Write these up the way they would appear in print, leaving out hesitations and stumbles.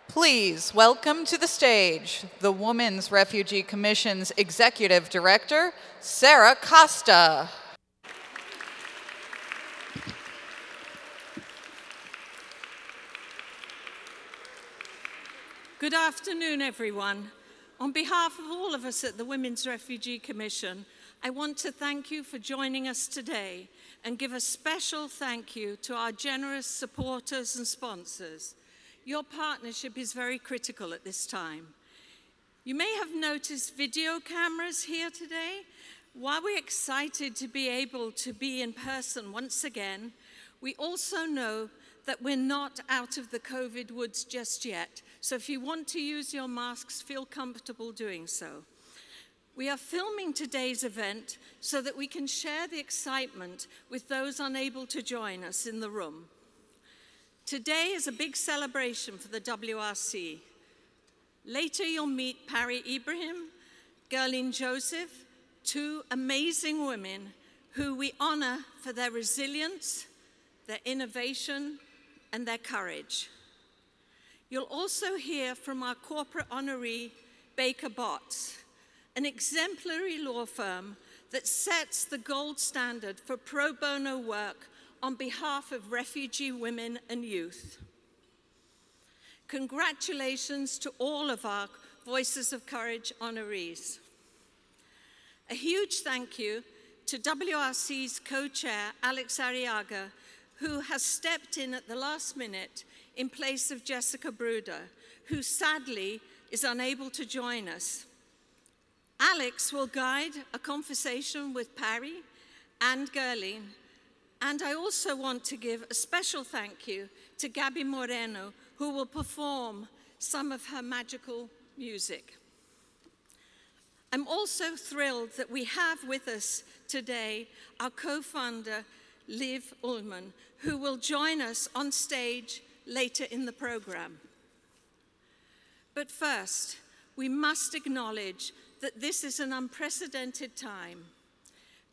Please welcome to the stage the Women's Refugee Commission's Executive Director, Sarah Costa. Good afternoon, everyone. On behalf of all of us at the Women's Refugee Commission, I want to thank you for joining us today and give a special thank you to our generous supporters and sponsors. Your partnership is very critical at this time. You may have noticed video cameras here today. While we're excited to be able to be in person once again, we also know that we're not out of the COVID woods just yet. So if you want to use your masks, feel comfortable doing so. We are filming today's event so that we can share the excitement with those unable to join us in the room. Today is a big celebration for the WRC. Later you'll meet Pari Ibrahim, Gerlene Joseph, two amazing women who we honor for their resilience, their innovation, and their courage. You'll also hear from our corporate honoree, Baker Botts, an exemplary law firm that sets the gold standard for pro bono work on behalf of refugee women and youth. Congratulations to all of our Voices of Courage honorees. A huge thank you to WRC's co-chair, Alex Arriaga, who has stepped in at the last minute in place of Jessica Bruder, who sadly is unable to join us. Alex will guide a conversation with Pari and Gerlene, and I also want to give a special thank you to Gabby Moreno, who will perform some of her magical music. I'm also thrilled that we have with us today our co-founder, Liv Ullman, who will join us on stage later in the program. But first, we must acknowledge that this is an unprecedented time.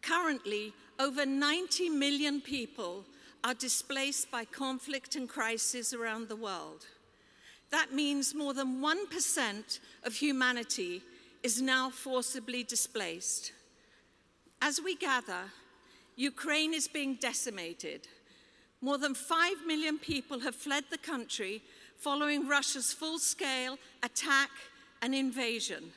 Currently, over 90 million people are displaced by conflict and crisis around the world. That means more than 1% of humanity is now forcibly displaced. As we gather, Ukraine is being decimated. More than 5 million people have fled the country following Russia's full-scale attack and invasion.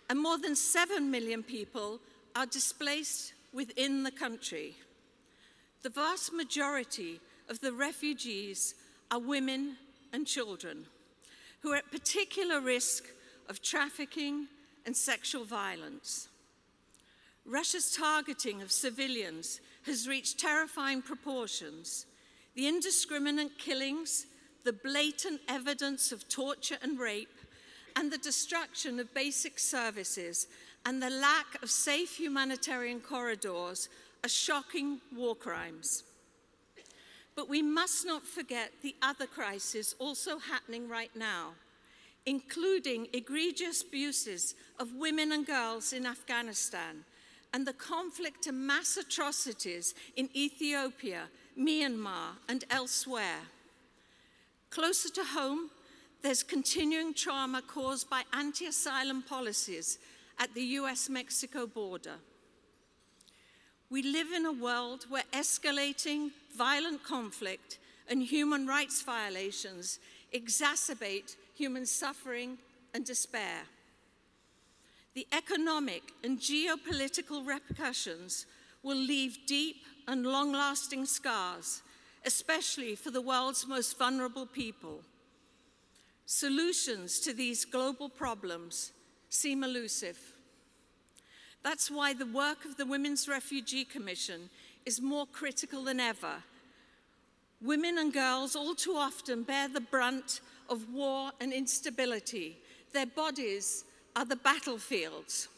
And more than 7 million people are displaced within the country. The vast majority of the refugees are women and children who are at particular risk of trafficking and sexual violence. Russia's targeting of civilians has reached terrifying proportions. The indiscriminate killings, the blatant evidence of torture and rape, and the destruction of basic services and the lack of safe humanitarian corridors are shocking war crimes. But we must not forget the other crises also happening right now, including egregious abuses of women and girls in Afghanistan, and the conflict and mass atrocities in Ethiopia, Myanmar, and elsewhere. Closer to home, there's continuing trauma caused by anti-asylum policies at the US-Mexico border. We live in a world where escalating violent conflict and human rights violations exacerbate human suffering and despair. The economic and geopolitical repercussions will leave deep and long-lasting scars, especially for the world's most vulnerable people. Solutions to these global problems seem elusive. That's why the work of the Women's Refugee Commission is more critical than ever. Women and girls all too often bear the brunt of war and instability. Their bodies are the battlefields.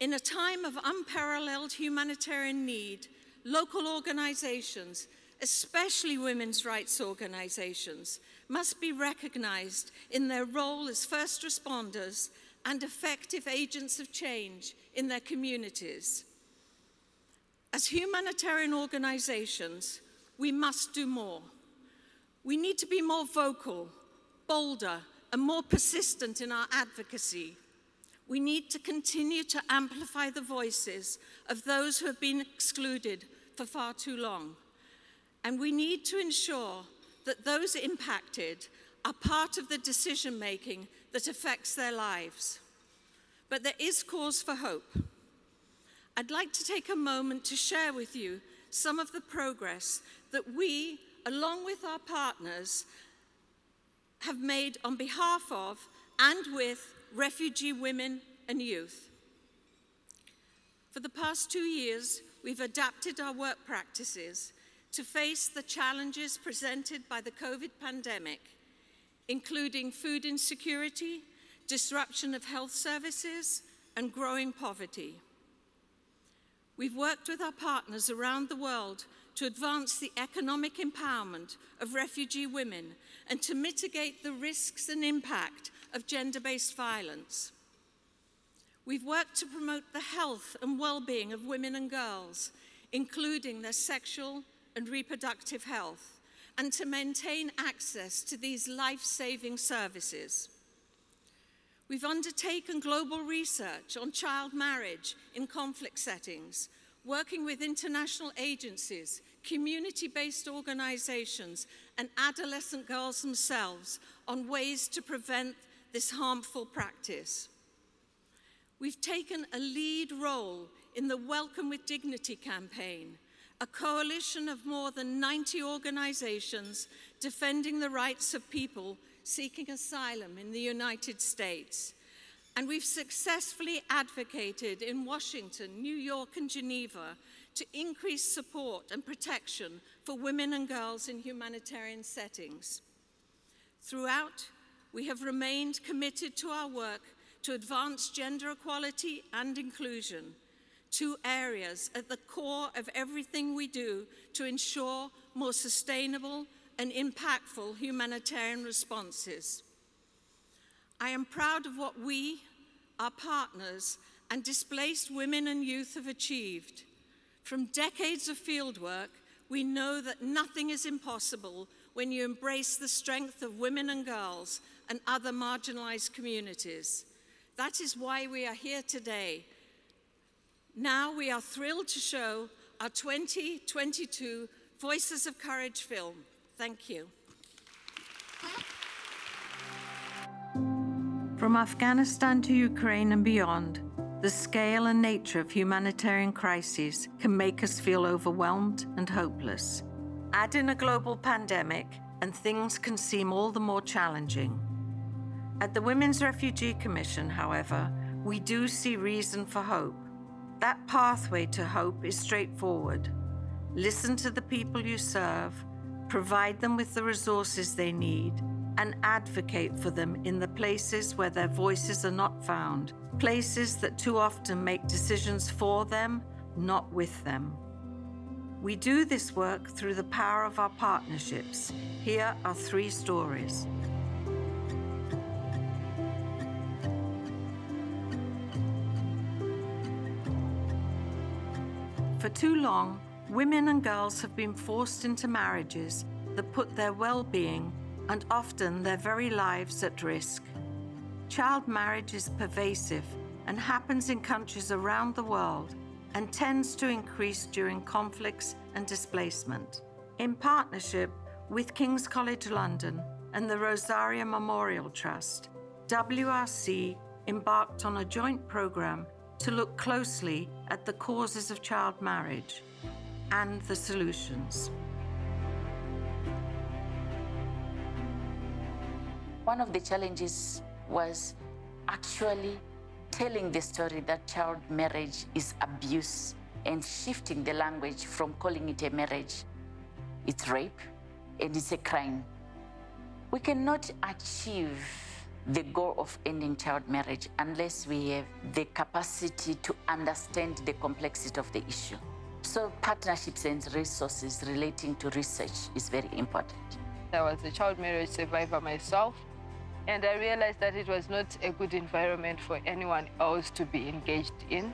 In a time of unparalleled humanitarian need, local organizations, especially women's rights organizations, must be recognized in their role as first responders and effective agents of change in their communities. As humanitarian organizations, we must do more. We need to be more vocal, bolder, and more persistent in our advocacy. We need to continue to amplify the voices of those who have been excluded for far too long. And we need to ensure that those impacted are part of the decision-making that affects their lives. But there is cause for hope. I'd like to take a moment to share with you some of the progress that we, along with our partners, have made on behalf of and with refugee women and youth. For the past 2 years, we've adapted our work practices to face the challenges presented by the COVID pandemic, including food insecurity, disruption of health services, and growing poverty. We've worked with our partners around the world to advance the economic empowerment of refugee women and to mitigate the risks and impact of gender-based violence. We've worked to promote the health and well-being of women and girls, including their sexual and reproductive health, and to maintain access to these life-saving services. We've undertaken global research on child marriage in conflict settings, working with international agencies, community-based organizations, and adolescent girls themselves on ways to prevent this harmful practice. We've taken a lead role in the Welcome with Dignity campaign, a coalition of more than 90 organizations defending the rights of people seeking asylum in the United States. And we've successfully advocated in Washington, New York, and Geneva to increase support and protection for women and girls in humanitarian settings. Throughout, we have remained committed to our work to advance gender equality and inclusion, 2 areas at the core of everything we do to ensure more sustainable and impactful humanitarian responses. I am proud of what we, our partners, and displaced women and youth have achieved. From decades of fieldwork, we know that nothing is impossible when you embrace the strength of women and girls and other marginalized communities. That is why we are here today. Now we are thrilled to show our 2022 Voices of Courage film. Thank you. From Afghanistan to Ukraine and beyond, the scale and nature of humanitarian crises can make us feel overwhelmed and hopeless. Add in a global pandemic, and things can seem all the more challenging. At the Women's Refugee Commission, however, we do see reason for hope. That pathway to hope is straightforward. Listen to the people you serve, provide them with the resources they need, and advocate for them in the places where their voices are not found, places that too often make decisions for them, not with them. We do this work through the power of our partnerships. Here are 3 stories. For too long, women and girls have been forced into marriages that put their well-being and often their very lives at risk. Child marriage is pervasive and happens in countries around the world and tends to increase during conflicts and displacement. In partnership with King's College London and the Rosaria Memorial Trust, WRC embarked on a joint program to look closely at the causes of child marriage and the solutions. One of the challenges was actually telling the story that child marriage is abuse and shifting the language from calling it a marriage. It's rape and it's a crime. We cannot achieve the goal of ending child marriage unless we have the capacity to understand the complexity of the issue. So partnerships and resources relating to research is very important. I was a child marriage survivor myself, and I realized that it was not a good environment for anyone else to be engaged in.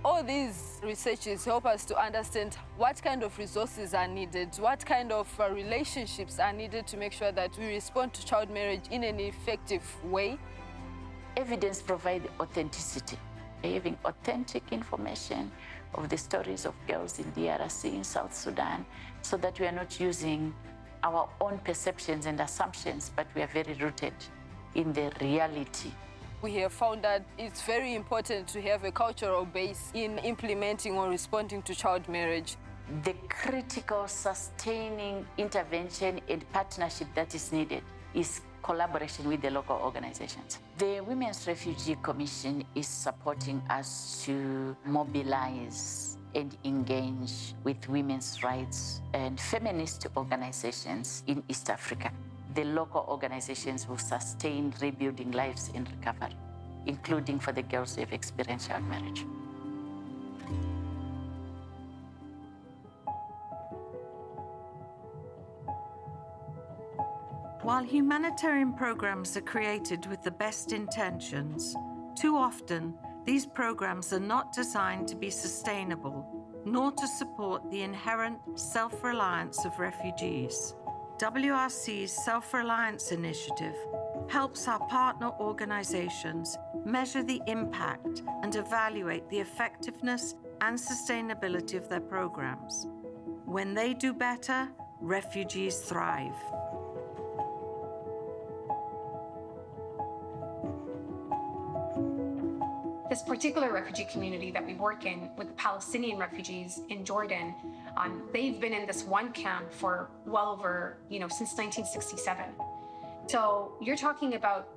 All these researches help us to understand what kind of resources are needed, what kind of relationships are needed to make sure that we respond to child marriage in an effective way. Evidence provides authenticity, having authentic information of the stories of girls in DRC, in South Sudan, so that we are not using our own perceptions and assumptions, but we are very rooted in the reality. We have found that it's very important to have a cultural base in implementing or responding to child marriage. The critical sustaining intervention and partnership that is needed is collaboration with the local organizations. The Women's Refugee Commission is supporting us to mobilize and engage with women's rights and feminist organizations in East Africa. The local organizations will sustain rebuilding lives and recovery, including for the girls who have experienced child marriage. While humanitarian programs are created with the best intentions, too often these programs are not designed to be sustainable, nor to support the inherent self-reliance of refugees. WRC's Self-Reliance Initiative helps our partner organizations measure the impact and evaluate the effectiveness and sustainability of their programs. When they do better, refugees thrive. This particular refugee community that we work in with the Palestinian refugees in Jordan, they've been in this one camp for well over, since 1967. So you're talking about,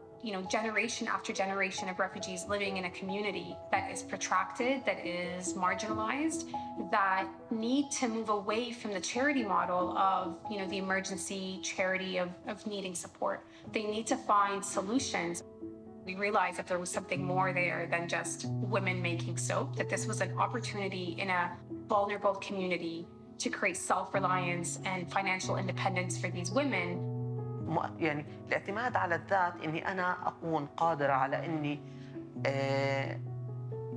generation after generation of refugees living in a community that is protracted, that is marginalized, that need to move away from the charity model of, the emergency charity of needing support. They need to find solutions. We realized that there was something more there than just women making soap, that this was an opportunity in a vulnerable community to create self-reliance and financial independence for these women. يعني الاعتماد على الذات إني أنا أكون قادرة على إني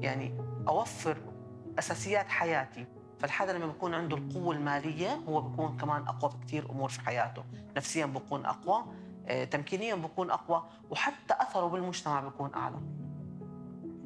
يعني أوفر أساسيات حياتي. فالحدا لما بيكون عنده القوة المالية هو بيكون كمان أقوى بكثير أمور في حياته، نفسياً بيكون أقوى، تمكينيا بكون أقوى، وحتى أثره بالمجتمع بكون أعلى.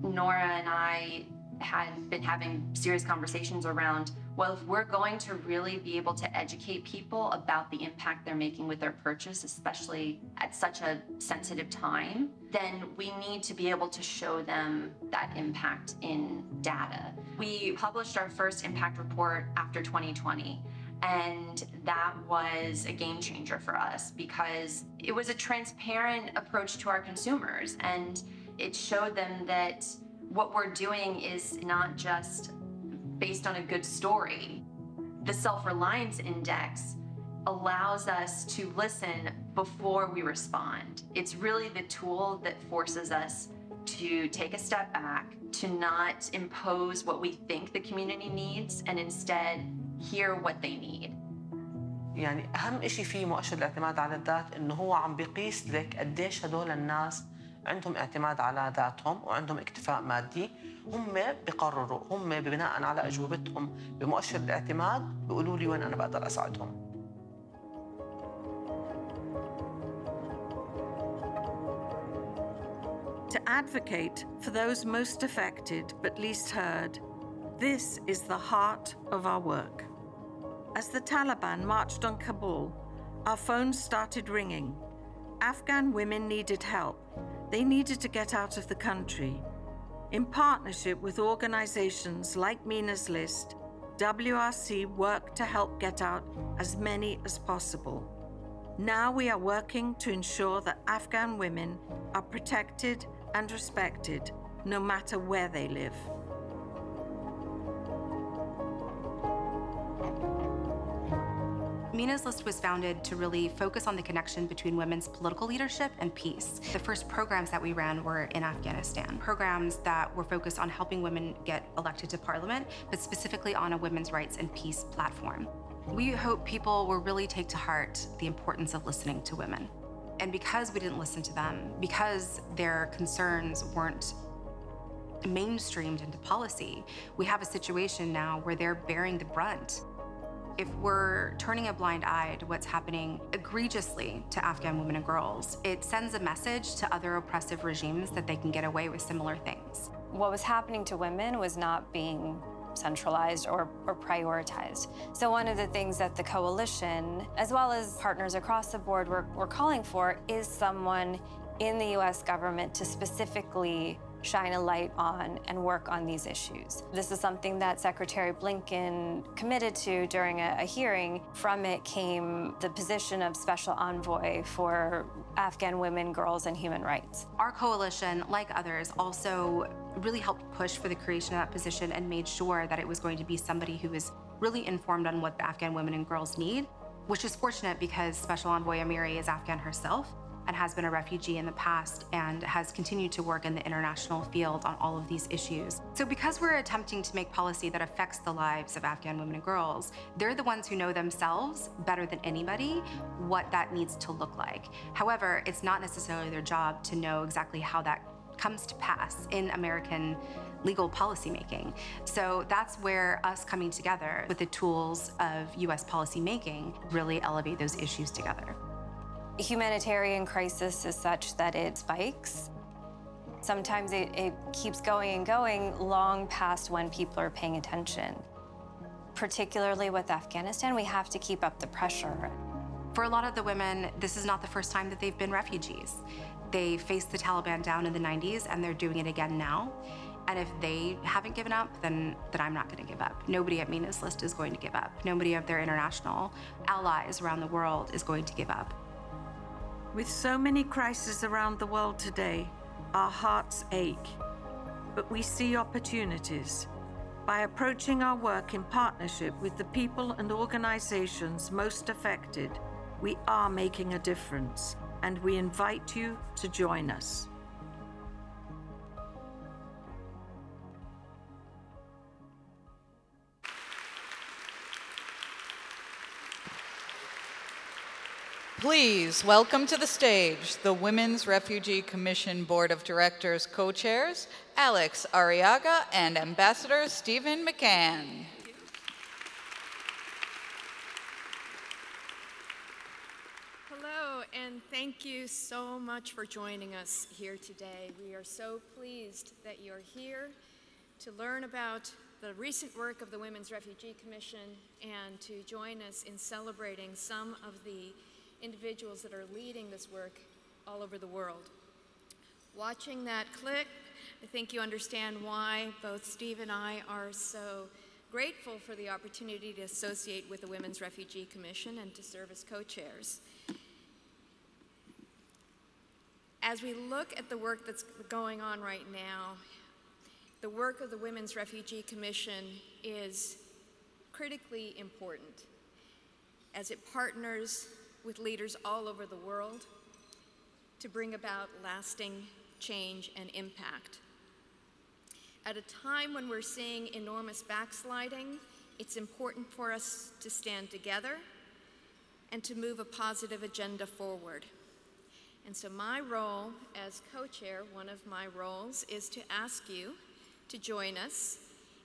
Nora and I had been having serious conversations around, well, if we're going to really be able to educate people about the impact they're making with their purchase, especially at such a sensitive time, then we need to be able to show them that impact in data. We published our first impact report after 2020. And that was a game changer for us because it was a transparent approach to our consumers, and it showed them that what we're doing is not just based on a good story. The Self-Reliance Index allows us to listen before we respond. It's really the tool that forces us to take a step back, to not impose what we think the community needs, and instead hear what they need. يعني أهم إشي فيه مؤشر الاعتماد على الذات إنه هو عم بيقيس لك قديش هدول الناس عندهم اعتماد على ذاتهم وعندهم اكتفاء مادي. هم بيقرروا، هم بناء على أجوبتهم بمؤشر الاعتماد بيقولوا لي وين أنا بقدر أساعدهم. To advocate for those most affected but least heard, this is the heart of our work. As the Taliban marched on Kabul, our phones started ringing. Afghan women needed help. They needed to get out of the country. In partnership with organizations like Mina's List, WRC worked to help get out as many as possible. Now we are working to ensure that Afghan women are protected and respected, no matter where they live. Mina's List was founded to really focus on the connection between women's political leadership and peace. The first programs that we ran were in Afghanistan, programs that were focused on helping women get elected to parliament, but specifically on a women's rights and peace platform. We hope people will really take to heart the importance of listening to women. And because we didn't listen to them, because their concerns weren't mainstreamed into policy. We have a situation now where they're bearing the brunt. If we're turning a blind eye to what's happening egregiously to Afghan women and girls, it sends a message to other oppressive regimes that they can get away with similar things. What was happening to women was not being centralized or prioritized. So one of the things that the coalition, as well as partners across the board, were calling for is someone in the US government to specifically shine a light on and work on these issues. This is something that Secretary Blinken committed to during a hearing. From it came the position of Special Envoy for Afghan women, girls, and human rights. Our coalition, like others, also really helped push for the creation of that position and made sure that it was going to be somebody who was really informed on what the Afghan women and girls need, which is fortunate because Special Envoy Amiri is Afghan herself and has been a refugee in the past and has continued to work in the international field on all of these issues. So because we're attempting to make policy that affects the lives of Afghan women and girls, they're the ones who know themselves better than anybody what that needs to look like. However, it's not necessarily their job to know exactly how that comes to pass in American legal policymaking. So that's where us coming together with the tools of US policymaking really elevate those issues together. A humanitarian crisis is such that it spikes. Sometimes it keeps going and going long past when people are paying attention. Particularly with Afghanistan, we have to keep up the pressure. For a lot of the women, this is not the first time that they've been refugees. They faced the Taliban down in the 90s and they're doing it again now. And if they haven't given up, then I'm not going to give up. Nobody at MENA's list is going to give up. Nobody of their international allies around the world is going to give up. With so many crises around the world today, our hearts ache, but we see opportunities. By approaching our work in partnership with the people and organizations most affected, we are making a difference, and we invite you to join us. Please welcome to the stage the Women's Refugee Commission Board of Directors co-chairs, Alex Arriaga and Ambassador Stephen McCann. Hello, and thank you so much for joining us here today. We are so pleased that you're here to learn about the recent work of the Women's Refugee Commission and to join us in celebrating some of the individuals that are leading this work all over the world. Watching that clip, I think you understand why both Steve and I are so grateful for the opportunity to associate with the Women's Refugee Commission and to serve as co-chairs. As we look at the work that's going on right now, the work of the Women's Refugee Commission is critically important as it partners with leaders all over the world to bring about lasting change and impact. At a time when we're seeing enormous backsliding, it's important for us to stand together and to move a positive agenda forward. And so my role as co-chair, one of my roles, is to ask you to join us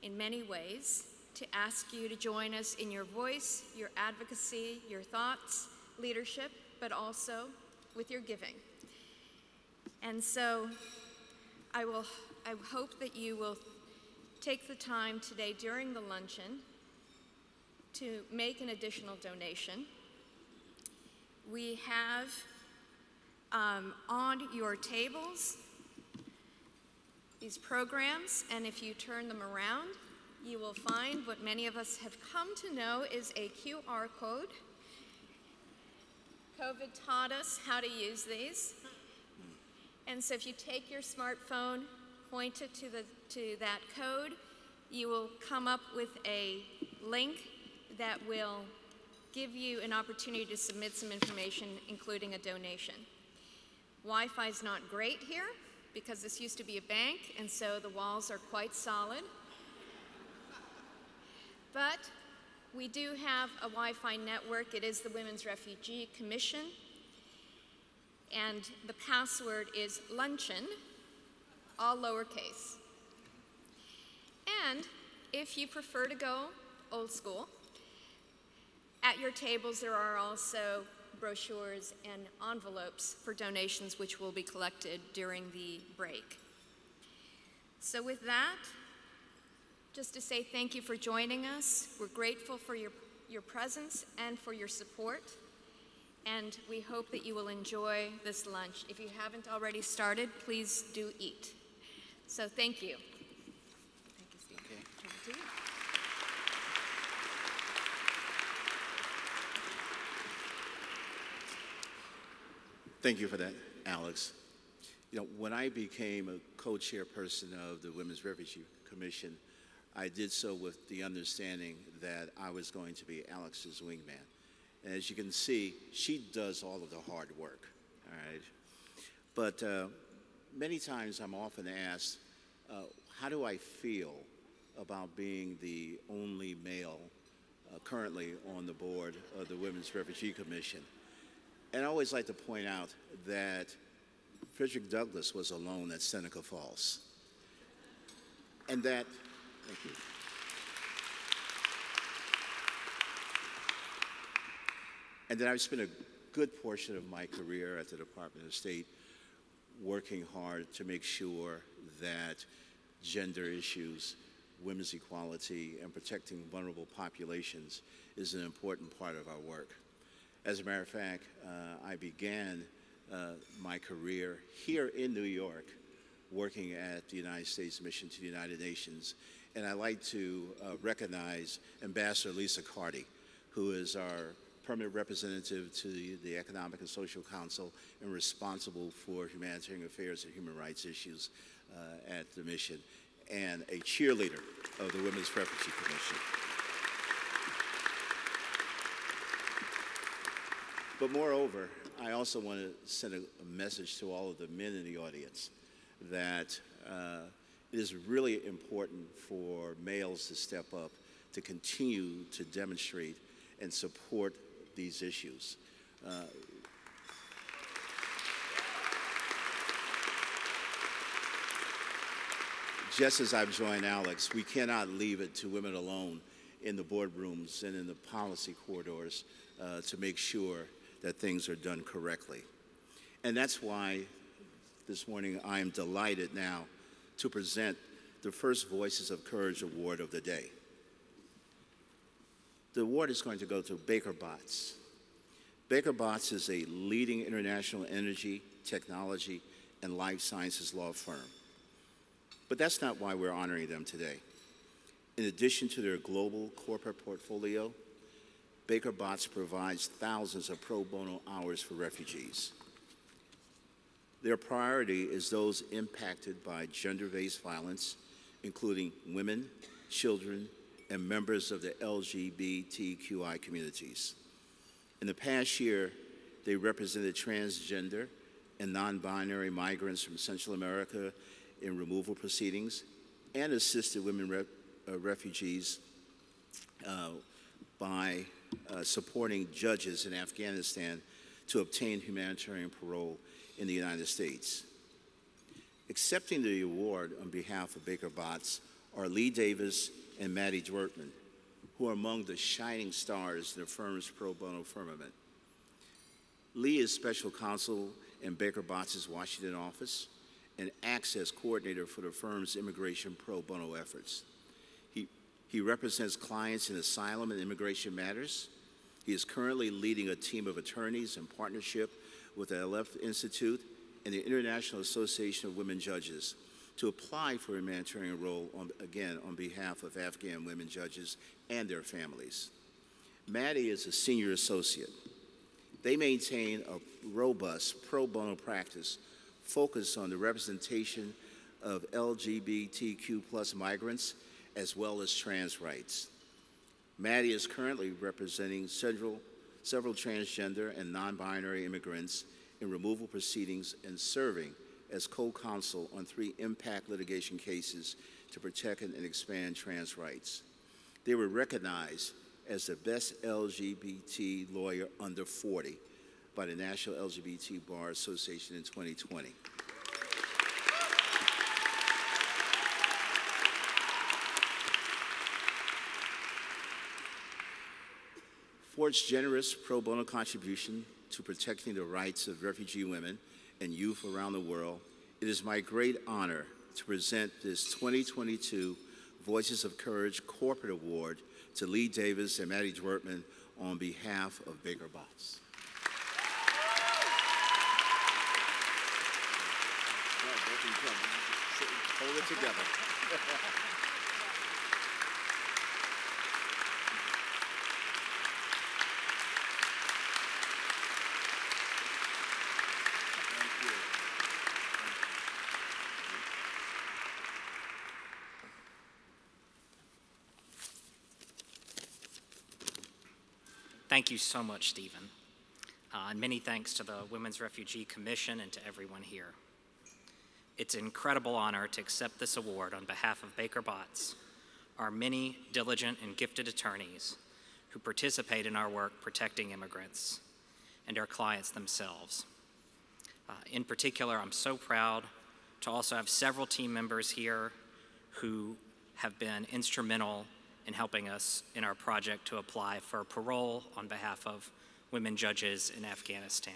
in many ways, to ask you to join us in your voice, your advocacy, your thoughts, leadership, but also with your giving. And so I hope that you will take the time today during the luncheon to make an additional donation. We have on your tables these programs, and if you turn them around, you will find what many of us have come to know is a QR code. COVID taught us how to use these. And so if you take your smartphone, point it to that code, you will come up with a link that will give you an opportunity to submit some information, including a donation. Wi-Fi is not great here because this used to be a bank, and so the walls are quite solid. But we do have a Wi-Fi network. It is the Women's Refugee Commission. And the password is luncheon, all lowercase. And if you prefer to go old school, at your tables there are also brochures and envelopes for donations which will be collected during the break. So with that, just to say thank you for joining us. We're grateful for your presence and for your support. And we hope that you will enjoy this lunch. If you haven't already started, please do eat. So thank you. Thank you, Steve. Okay. Over to you. Thank you for that, Alex. You know, when I became a co-chairperson of the Women's Refugee Commission, I did so with the understanding that I was going to be Alex's wingman. And as you can see, she does all of the hard work, all right? But many times I'm often asked, how do I feel about being the only male currently on the board of the Women's Refugee Commission? And I always like to point out that Frederick Douglass was alone at Seneca Falls. And that, thank you. And then I've spent a good portion of my career at the Department of State working hard to make sure that gender issues, women's equality, and protecting vulnerable populations is an important part of our work. As a matter of fact, I began my career here in New York working at the United States Mission to the United Nations. And I'd like to recognize Ambassador Lisa Carty, who is our permanent representative to the Economic and Social Council and responsible for humanitarian affairs and human rights issues at the mission, and a cheerleader of the Women's Refugee Commission. But moreover, I also want to send a message to all of the men in the audience that it is really important for males to step up, to continue to demonstrate and support these issues. Just as I've joined Alex, we cannot leave it to women alone in the boardrooms and in the policy corridors to make sure that things are done correctly. And that's why this morning I am delighted now to present the first Voices of Courage Award of the day. The award is going to go to Baker Botts. Baker Botts is a leading international energy, technology, and life sciences law firm. But that's not why we're honoring them today. In addition to their global corporate portfolio, Baker Botts provides thousands of pro bono hours for refugees. Their priority is those impacted by gender-based violence, including women, children, and members of the LGBTQI communities. In the past year, they represented transgender and non-binary migrants from Central America in removal proceedings and assisted women refugees by supporting judges in Afghanistan to obtain humanitarian parole in the United States. Accepting the award on behalf of Baker Botts are Lee Davis and Maddie Dwertman, who are among the shining stars in the firm's pro bono firmament. Lee is special counsel in Baker Botts' Washington office and acts as coordinator for the firm's immigration pro bono efforts. He represents clients in asylum and immigration matters. He is currently leading a team of attorneys in partnership with the Aleph Institute and the International Association of Women Judges to apply for a humanitarian role, again, on behalf of Afghan women judges and their families. Maddie is a senior associate. They maintain a robust pro bono practice focused on the representation of LGBTQ+ migrants as well as trans rights. Maddie is currently representing several transgender and non-binary immigrants in removal proceedings and serving as co-counsel on 3 impact litigation cases to protect and expand trans rights. They were recognized as the best LGBT lawyer under 40 by the National LGBT Bar Association in 2020. For its generous pro bono contribution to protecting the rights of refugee women and youth around the world, it is my great honor to present this 2022 Voices of Courage Corporate Award to Lee Davis and Maddie Dwertman on behalf of Baker Botts. Hold it together. Thank you so much, Stephen. And many thanks to the Women's Refugee Commission and to everyone here. It's an incredible honor to accept this award on behalf of Baker Botts, our many diligent and gifted attorneys who participate in our work protecting immigrants, and our clients themselves. In particular, I'm so proud to also have several team members here who have been instrumental in helping us in our project to apply for parole on behalf of women judges in Afghanistan.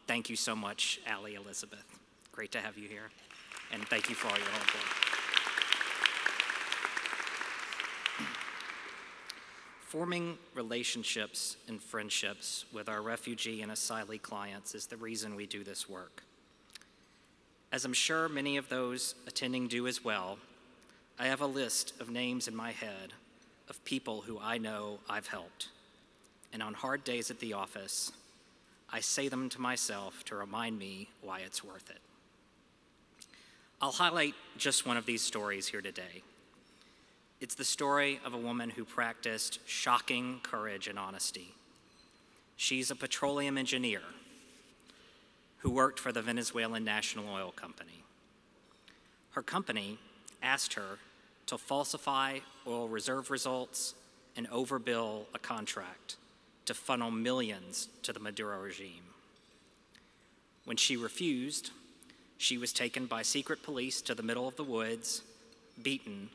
Thank you so much, Allie Elizabeth. Great to have you here, and thank you for all your hard work. Forming relationships and friendships with our refugee and asylee clients is the reason we do this work. As I'm sure many of those attending do as well, I have a list of names in my head of people who I know I've helped. And on hard days at the office, I say them to myself to remind me why it's worth it. I'll highlight just one of these stories here today. It's the story of a woman who practiced shocking courage and honesty. She's a petroleum engineer who worked for the Venezuelan National Oil Company. Her company asked her to falsify oil reserve results and overbill a contract to funnel millions to the Maduro regime. When she refused, she was taken by secret police to the middle of the woods, beaten,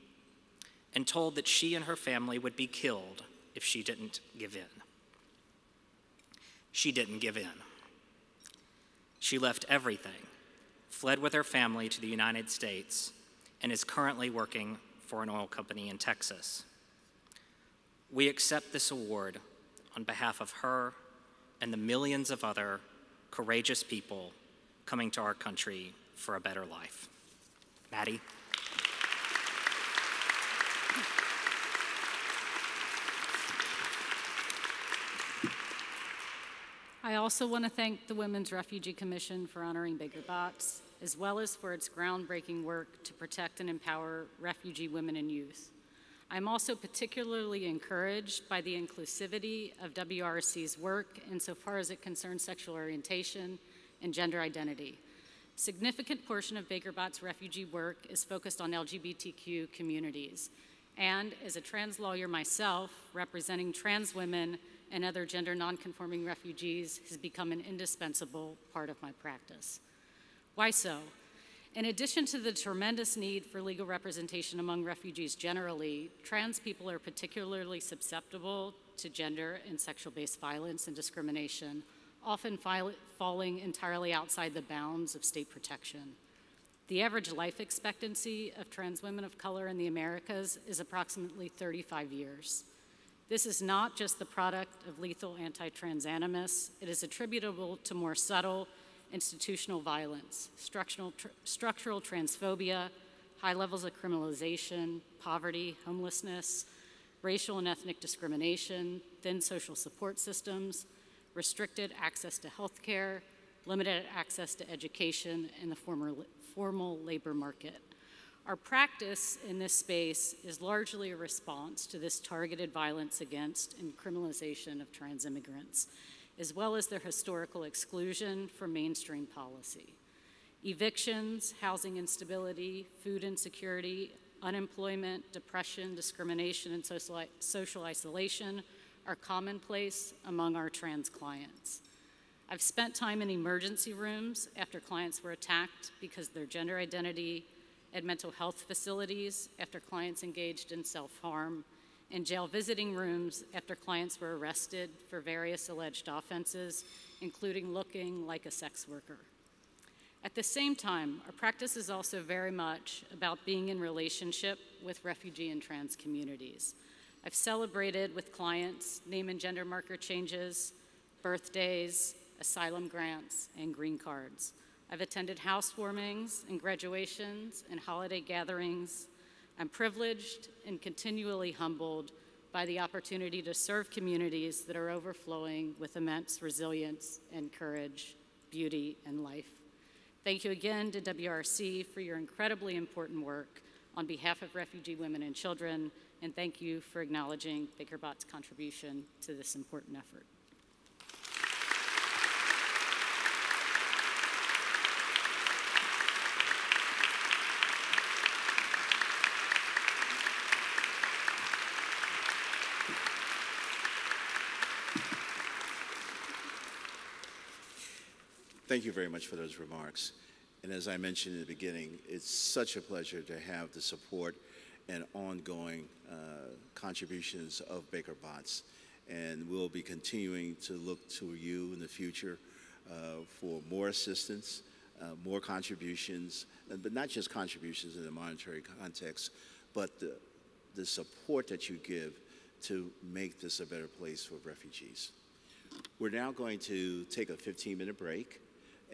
and told that she and her family would be killed if she didn't give in. She didn't give in. She left everything, fled with her family to the United States, and is currently working for an oil company in Texas. We accept this award on behalf of her and the millions of other courageous people coming to our country for a better life. Maddie. I also want to thank the Women's Refugee Commission for honoring Baker Botts, as well as for its groundbreaking work to protect and empower refugee women and youth. I'm also particularly encouraged by the inclusivity of WRC's work insofar as it concerns sexual orientation and gender identity. A significant portion of Baker Botts' refugee work is focused on LGBTQ communities. And as a trans lawyer myself, representing trans women and other gender nonconforming refugees has become an indispensable part of my practice. Why so? In addition to the tremendous need for legal representation among refugees generally, trans people are particularly susceptible to gender and sexual-based violence and discrimination, often falling entirely outside the bounds of state protection. The average life expectancy of trans women of color in the Americas is approximately 35 years. This is not just the product of lethal anti-trans animus. It is attributable to more subtle institutional violence, structural transphobia, high levels of criminalization, poverty, homelessness, racial and ethnic discrimination, thin social support systems, restricted access to health care, limited access to education, and the formal labor market. Our practice in this space is largely a response to this targeted violence against and criminalization of trans immigrants, as well as their historical exclusion from mainstream policy. Evictions, housing instability, food insecurity, unemployment, depression, discrimination, and social isolation are commonplace among our trans clients. I've spent time in emergency rooms after clients were attacked because of their gender identity, at mental health facilities after clients engaged in self-harm, and jail visiting rooms after clients were arrested for various alleged offenses, including looking like a sex worker. At the same time, our practice is also very much about being in relationship with refugee and trans communities. I've celebrated with clients name and gender marker changes, birthdays, asylum grants, and green cards. I've attended housewarmings and graduations and holiday gatherings. I'm privileged and continually humbled by the opportunity to serve communities that are overflowing with immense resilience and courage, beauty, and life. Thank you again to WRC for your incredibly important work on behalf of refugee women and children, and thank you for acknowledging Baker Bott's contribution to this important effort. Thank you very much for those remarks. And as I mentioned in the beginning, it's such a pleasure to have the support and ongoing contributions of Baker Botts. And we'll be continuing to look to you in the future for more assistance, more contributions, but not just contributions in the monetary context, but the support that you give to make this a better place for refugees. We're now going to take a 15-minute break.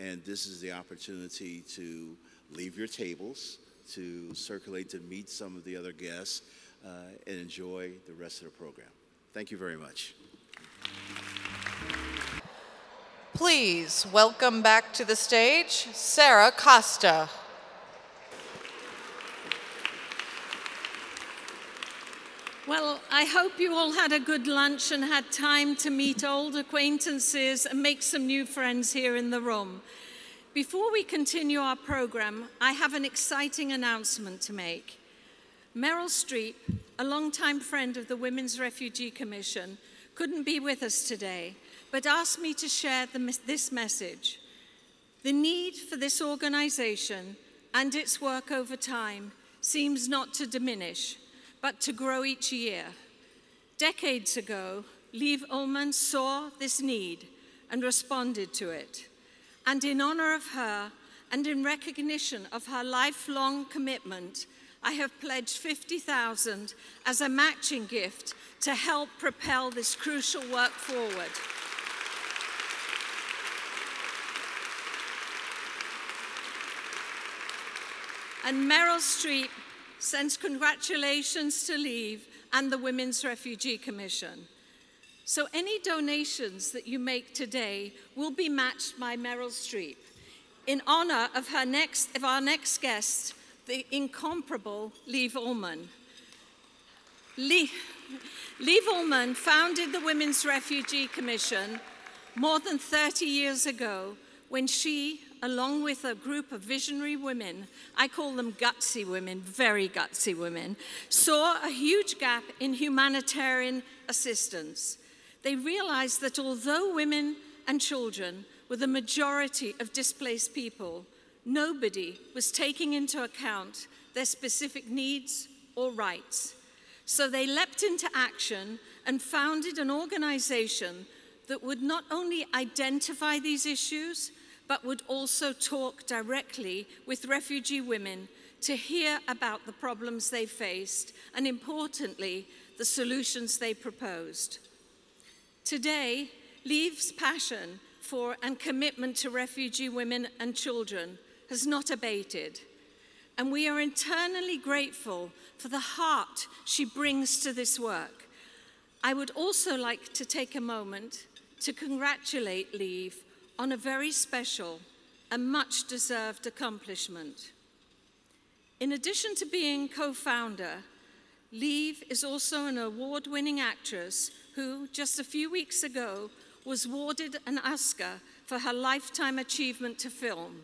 And this is the opportunity to leave your tables, to circulate to meet some of the other guests, and enjoy the rest of the program. Thank you very much. Please welcome back to the stage, Sarah Costa. Well, I hope you all had a good lunch and had time to meet old acquaintances and make some new friends here in the room. Before we continue our program, I have an exciting announcement to make. Meryl Streep, a longtime friend of the Women's Refugee Commission, couldn't be with us today, but asked me to share this message. The need for this organization and its work over time seems not to diminish, but to grow each year. Decades ago, Liv Ullmann saw this need and responded to it. And in honor of her and in recognition of her lifelong commitment, I have pledged $50,000 as a matching gift to help propel this crucial work forward. And Meryl Streep sends congratulations to Liv and the Women's Refugee Commission. So any donations that you make today will be matched by Meryl Streep in honor of our next guest, the incomparable Liv Ullmann. Liv Ullmann founded the Women's Refugee Commission more than 30 years ago when she, along with a group of visionary women, I call them gutsy women, very gutsy women, saw a huge gap in humanitarian assistance. They realized that although women and children were the majority of displaced people, nobody was taking into account their specific needs or rights. So they leapt into action and founded an organization that would not only identify these issues, but would also talk directly with refugee women to hear about the problems they faced and, importantly, the solutions they proposed. Today, Liv's passion for and commitment to refugee women and children has not abated, and we are eternally grateful for the heart she brings to this work. I would also like to take a moment to congratulate Liv on a very special and much-deserved accomplishment. In addition to being co-founder, Liv is also an award-winning actress who, just a few weeks ago, was awarded an Oscar for her Lifetime Achievement to Film.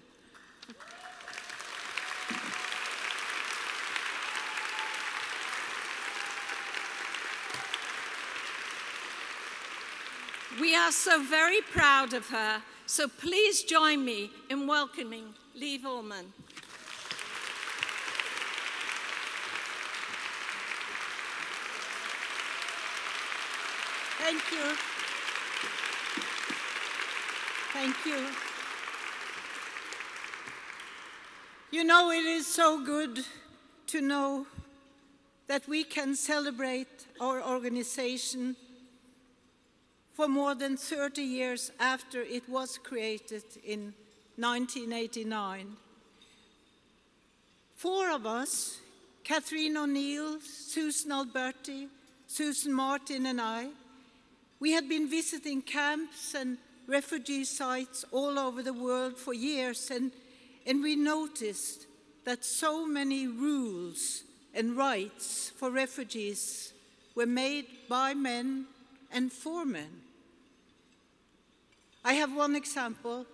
We are so very proud of her, so please join me in welcoming Liv Ullmann. Thank you. Thank you. You know, it is so good to know that we can celebrate our organization for more than 30 years after it was created in 1989. Four of us, Catherine O'Neill, Susan Alberti, Susan Martin and I, we had been visiting camps and refugee sites all over the world for years, and we noticed that so many rules and rights for refugees were made by men and for men. I have one example.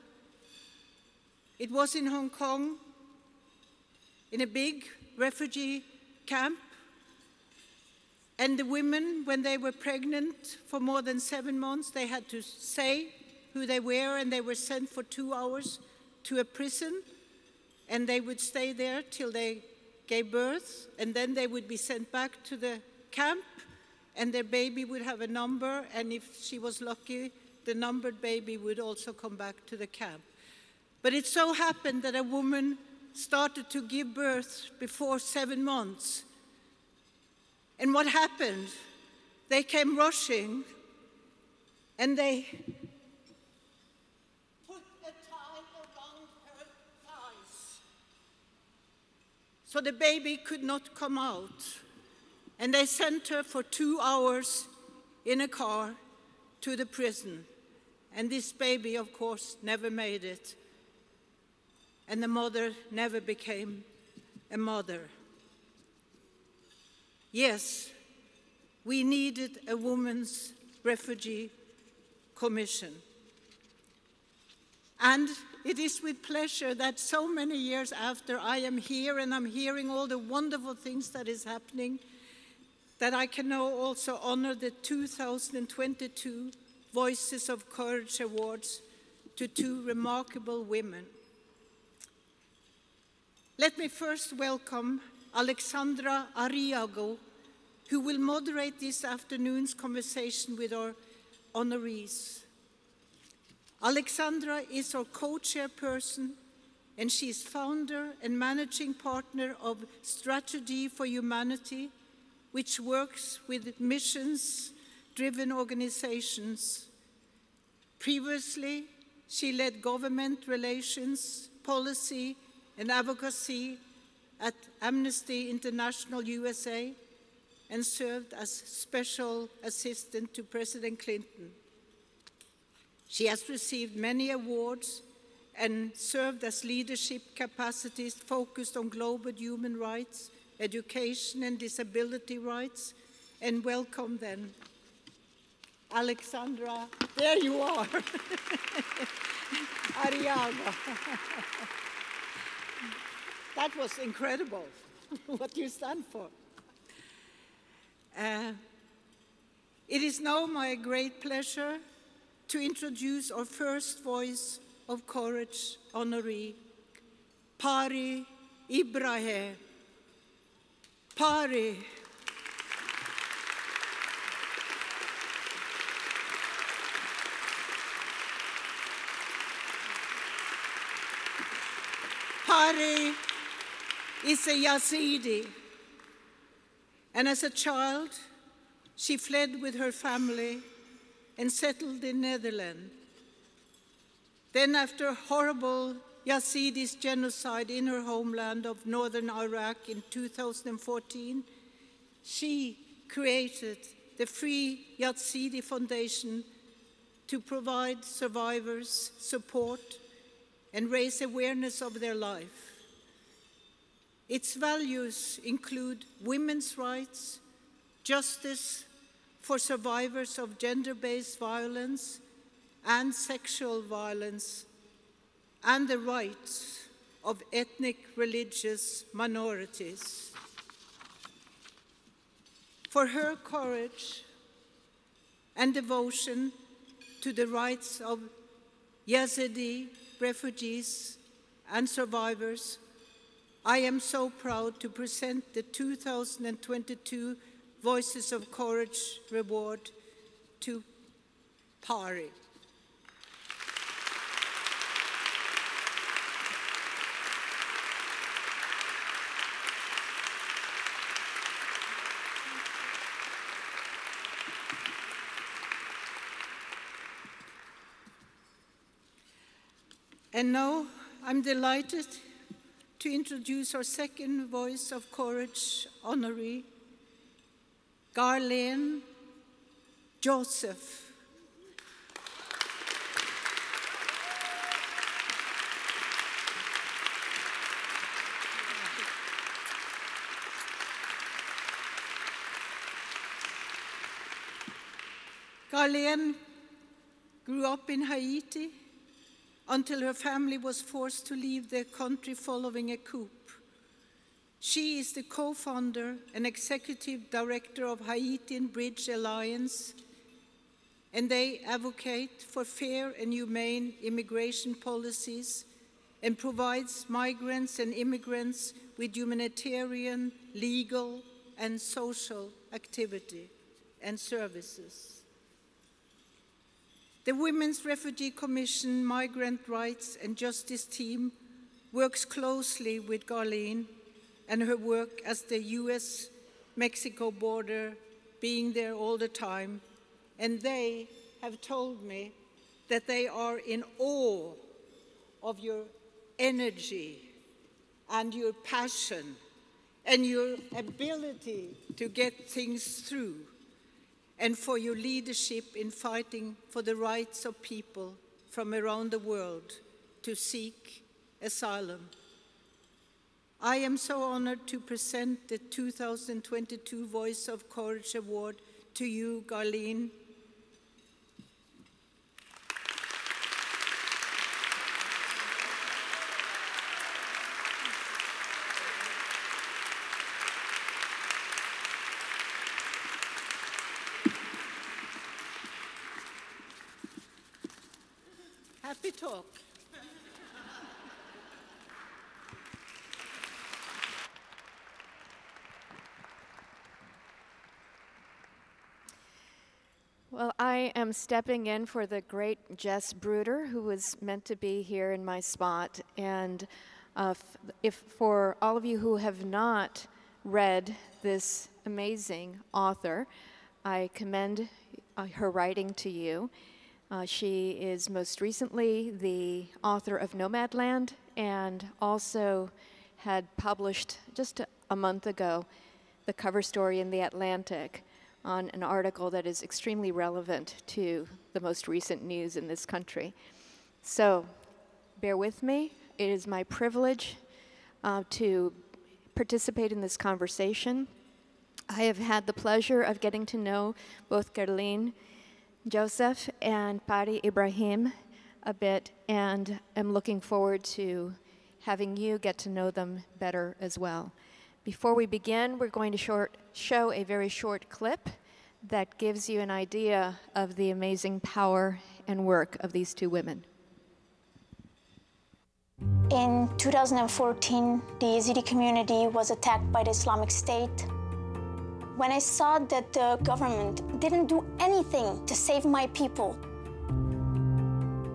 It was in Hong Kong, in a big refugee camp, and the women, when they were pregnant for more than 7 months, they had to say who they were, and they were sent for 2 hours to a prison, and they would stay there till they gave birth, and then they would be sent back to the camp, and their baby would have a number, and if she was lucky, the numbered baby would also come back to the camp. But it so happened that a woman started to give birth before 7 months. And what happened? They came rushing, and they put a tie around her thighs so the baby could not come out. And they sent her for 2 hours in a car to the prison. And this baby, of course, never made it. And the mother never became a mother. Yes, we needed a women's refugee commission. And it is with pleasure that so many years after I am here and I'm hearing all the wonderful things that is happening, that I can now also honor the 2022 Voices of Courage Awards to 2 remarkable women. Let me first welcome Alexandra Arriago, who will moderate this afternoon's conversation with our honorees. Alexandra is our co-chairperson, and she is founder and managing partner of Strategy for Humanity, which works with missions-driven organizations. Previously, she led government relations, policy, and advocacy at Amnesty International USA and served as special assistant to President Clinton. She has received many awards and served as leadership capacities focused on global human rights, education, and disability rights. And welcome then, Alexandra. There you are. Arriaga. That was incredible, what you stand for. It is now my great pleasure to introduce our first Voice of Courage honoree, Pari Ibrahim. Pari. Pari is a Yazidi, and as a child, she fled with her family and settled in Netherlands. Then after horrible Yazidis genocide in her homeland of northern Iraq in 2014, she created the Free Yazidi Foundation to provide survivors support and raise awareness of their life. Its values include women's rights, justice for survivors of gender-based violence and sexual violence, and the rights of ethnic religious minorities. For her courage and devotion to the rights of Yazidi refugees and survivors, I am so proud to present the 2022 Voices of Courage Award to Pari. And now I'm delighted to introduce our second Voice of Courage honoree, Garlene Joseph. Garlene grew up in Haiti until her family was forced to leave their country following a coup. She is the co-founder and executive director of Haitian Bridge Alliance, and they advocate for fair and humane immigration policies and provides migrants and immigrants with humanitarian, legal, and social activity and services. The Women's Refugee Commission Migrant Rights and Justice team works closely with Garlene and her work as the US-Mexico border, being there all the time, and they have told me that they are in awe of your energy and your passion and your ability to get things through, and for your leadership in fighting for the rights of people from around the world to seek asylum. I am so honored to present the 2022 Voice of Courage Award to you, Garlene. Happy talk. Well, I am stepping in for the great Jess Bruder, who was meant to be here in my spot. And if for all of you who have not read this amazing author, I commend her writing to you. She is most recently the author of Nomadland and also had published just a month ago the cover story in The Atlantic on an article that is extremely relevant to the most recent news in this country. So bear with me. It is my privilege to participate in this conversation. I have had the pleasure of getting to know both Garlene Joseph and Pari Ibrahim a bit, and am looking forward to having you get to know them better as well. Before we begin, we're going to show a very short clip that gives you an idea of the amazing power and work of these two women. In 2014, the Yazidi community was attacked by the Islamic State. When I saw that the government didn't do anything to save my people,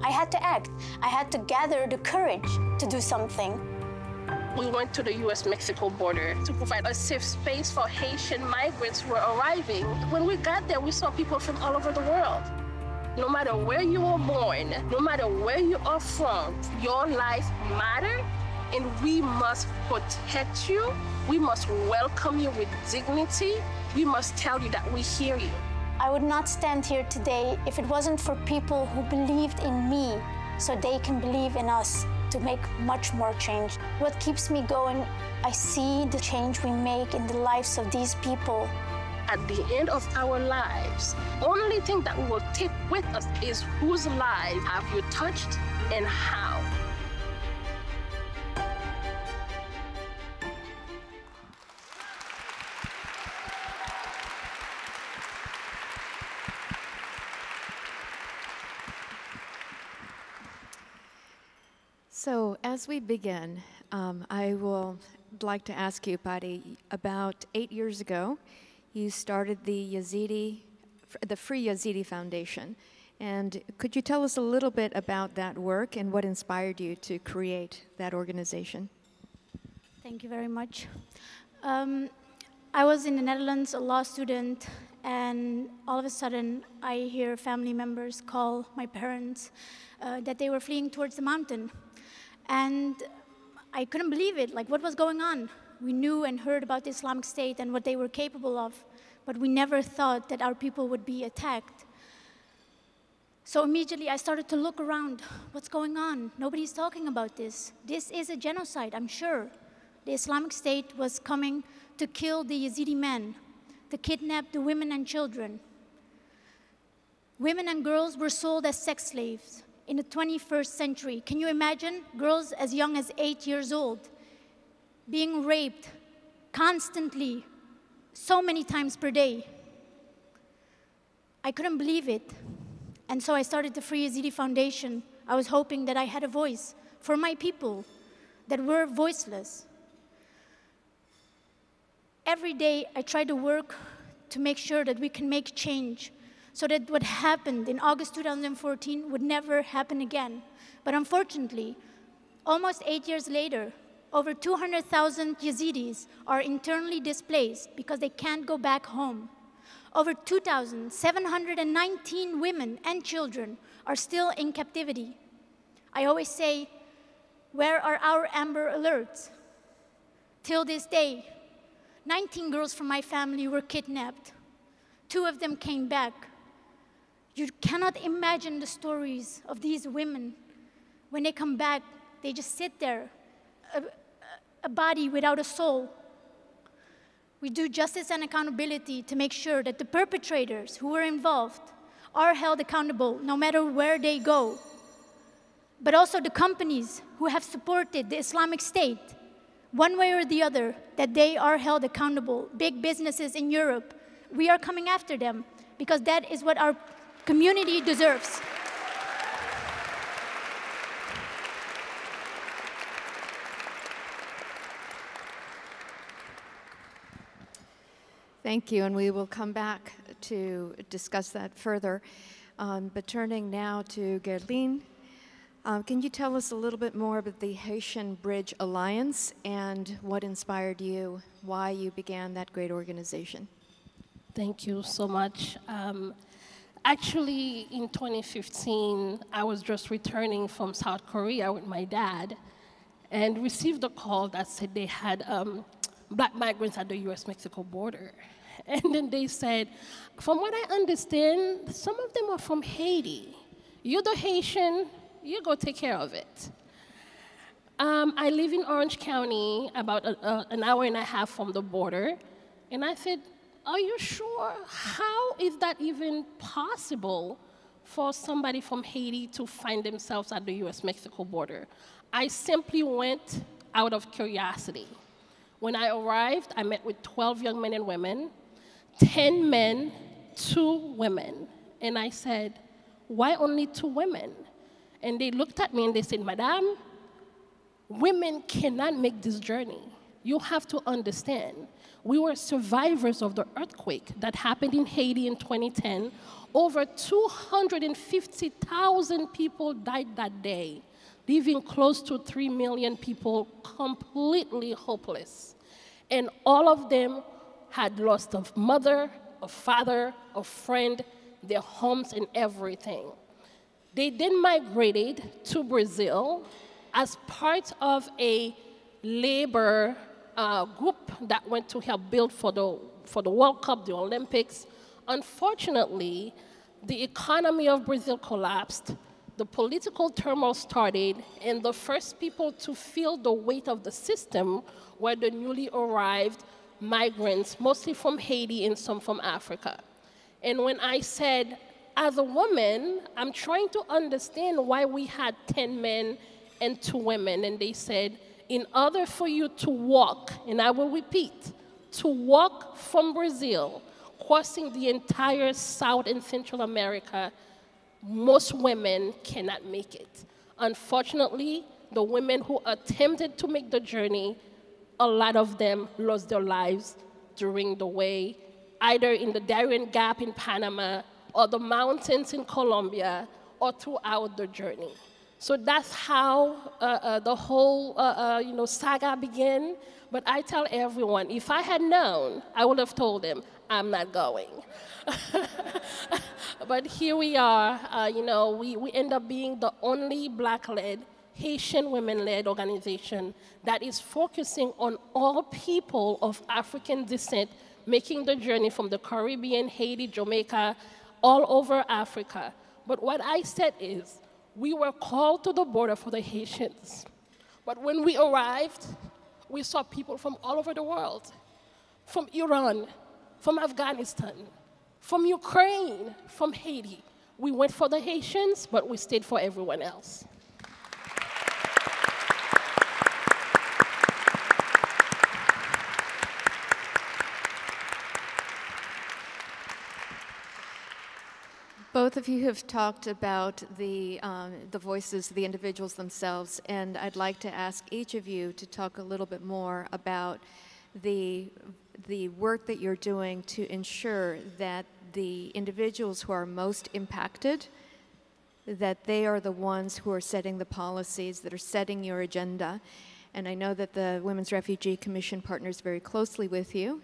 I had to act. I had to gather the courage to do something. We went to the US-Mexico border to provide a safe space for Haitian migrants who were arriving. When we got there, we saw people from all over the world. No matter where you were born, no matter where you are from, your life matters, and we must protect you. We must welcome you with dignity. We must tell you that we hear you. I would not stand here today if it wasn't for people who believed in me so they can believe in us to make much more change. What keeps me going, I see the change we make in the lives of these people. At the end of our lives, only thing that we will take with us is whose life have you touched and how. So as we begin, I will like to ask you, Pari, about 8 years ago, you started the Yazidi the Free Yazidi Foundation. And could you tell us a little bit about that work and what inspired you to create that organization? Thank you very much. I was in the Netherlands, a law student, and all of a sudden I hear family members call my parents that they were fleeing towards the mountain. And I couldn't believe it, like what was going on? We knew and heard about the Islamic State and what they were capable of, but we never thought that our people would be attacked. So immediately I started to look around. What's going on? Nobody's talking about this. This is a genocide, I'm sure. The Islamic State was coming to kill the Yazidi men, to kidnap the women and children. Women and girls were sold as sex slaves in the 21st century. Can you imagine girls as young as 8 years old being raped constantly, so many times per day? I couldn't believe it. And so I started the Free Yazidi Foundation. I was hoping that I had a voice for my people that were voiceless. Every day I try to work to make sure that we can make change so that what happened in August 2014 would never happen again. But unfortunately, almost 8 years later, over 200,000 Yazidis are internally displaced because they can't go back home. Over 2,719 women and children are still in captivity. I always say, where are our Amber Alerts? Till this day, 19 girls from my family were kidnapped. 2 of them came back. You cannot imagine the stories of these women. When they come back, they just sit there, a body without a soul. We do justice and accountability to make sure that the perpetrators who were involved are held accountable no matter where they go. But also the companies who have supported the Islamic State, one way or the other, that they are held accountable. Big businesses in Europe, we are coming after them because that is what our community deserves. Thank you, and we will come back to discuss that further. But turning now to Gerline, can you tell us a little bit more about the Haitian Bridge Alliance and what inspired you, why you began that great organization? Thank you so much. Actually, in 2015, I was just returning from South Korea with my dad and received a call that said they had black migrants at the US-Mexico border. And then they said, from what I understand, some of them are from Haiti. You're the Haitian, you go take care of it. I live in Orange County, about an hour and a half from the border. And I said, are you sure? How is that even possible for somebody from Haiti to find themselves at the US-Mexico border? I simply went out of curiosity. When I arrived, I met with 12 young men and women, 10 men, 2 women. And I said, why only 2 women? And they looked at me and they said, Madame, women cannot make this journey. You have to understand. We were survivors of the earthquake that happened in Haiti in 2010. Over 250,000 people died that day, leaving close to 3 million people completely hopeless. And all of them had lost a mother, a father, a friend, their homes and everything. They then migrated to Brazil as part of a labor group that went to help build for the World Cup, the Olympics. Unfortunately, the economy of Brazil collapsed, the political turmoil started, and the first people to feel the weight of the system were the newly arrived migrants, mostly from Haiti and some from Africa. And when I said, as a woman, I'm trying to understand why we had 10 men and 2 women, and they said, in order for you to walk, and I will repeat, to walk from Brazil, crossing the entire South and Central America, most women cannot make it. Unfortunately, the women who attempted to make the journey, a lot of them lost their lives during the way either in the Darien Gap in Panama or the mountains in Colombia or throughout the journey. So that's how the whole saga began. But I tell everyone, if I had known, I would have told them, I'm not going. But here we are, we end up being the only Black-led, Haitian women-led organization that is focusing on all people of African descent making the journey from the Caribbean, Haiti, Jamaica, all over Africa. But what I said is, we were called to the border for the Haitians. But when we arrived, we saw people from all over the world, from Iran, from Afghanistan, from Ukraine, from Haiti. We went for the Haitians, but we stayed for everyone else. Both of you have talked about the voices, the individuals themselves, and I'd like to ask each of you to talk a little bit more about the work that you're doing to ensure that the individuals who are most impacted, that they are the ones who are setting the policies, that are setting your agenda. And I know that the Women's Refugee Commission partners very closely with you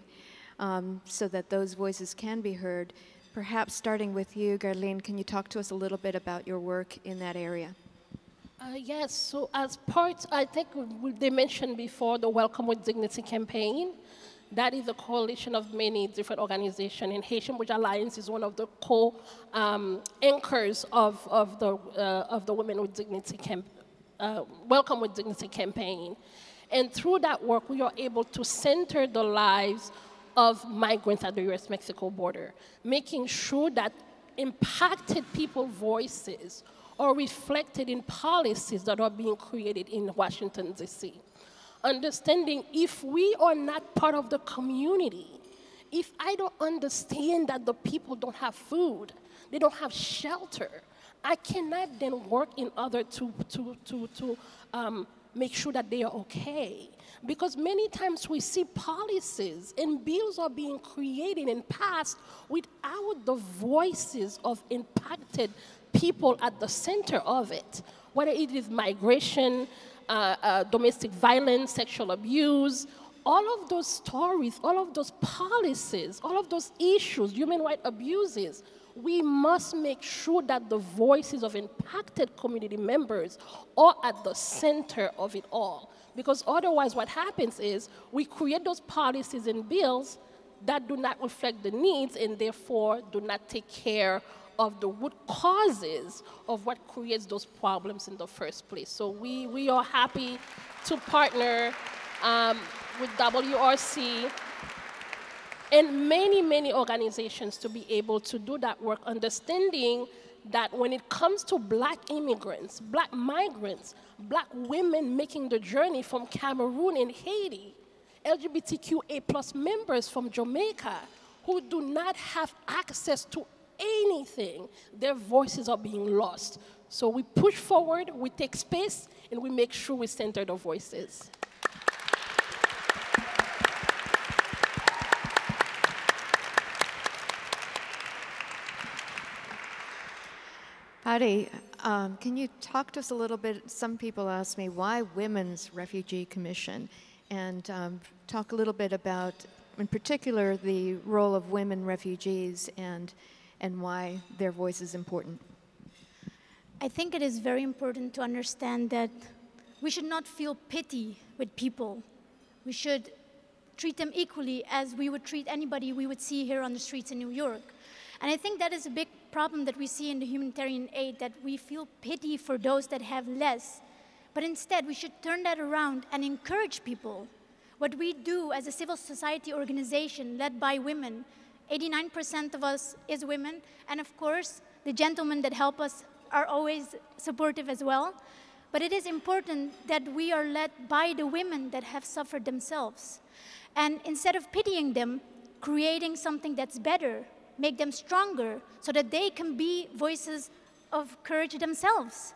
so that those voices can be heard. Perhaps starting with you, Garlene, can you talk to us a little bit about your work in that area? Yes, so as part, I think they mentioned before the Welcome with Dignity campaign. That is a coalition of many different organizations, and Haitian Bridge Alliance is one of the co-anchors of the Women with Dignity Welcome with Dignity campaign. And through that work, we are able to center the lives of migrants at the US-Mexico border, making sure that impacted people's voices are reflected in policies that are being created in Washington, D.C. Understanding if we are not part of the community, if I don't understand that the people don't have food, they don't have shelter, I cannot then work in order to make sure that they are okay. Because many times we see policies and bills are being created and passed without the voices of impacted people at the center of it, whether it is migration, domestic violence, sexual abuse, all of those stories, all of those policies, all of those issues, human rights abuses, we must make sure that the voices of impacted community members are at the center of it all. Because otherwise what happens is we create those policies and bills that do not reflect the needs and therefore do not take care of the root causes of what creates those problems in the first place. So we are happy to partner with WRC and many, many organizations to be able to do that work, understanding that when it comes to Black immigrants, Black migrants, Black women making the journey from Cameroon and Haiti, LGBTQA+ members from Jamaica who do not have access to anything, their voices are being lost. So we push forward, we take space, and we make sure we center the voices. Patty, can you talk to us a little bit? Some people ask me, why Women's Refugee Commission? And talk a little bit about, in particular, the role of women refugees and why their voice is important. I think it is very important to understand that we should not feel pity with people. We should treat them equally as we would treat anybody we would see here on the streets in New York. And I think that is a big problem that we see in the humanitarian aid, that we feel pity for those that have less. But instead, we should turn that around and encourage people. What we do as a civil society organization led by women, 89% of us is women, and of course, the gentlemen that help us are always supportive as well. But it is important that we are led by the women that have suffered themselves. And instead of pitying them, creating something that's better, make them stronger so that they can be voices of courage themselves.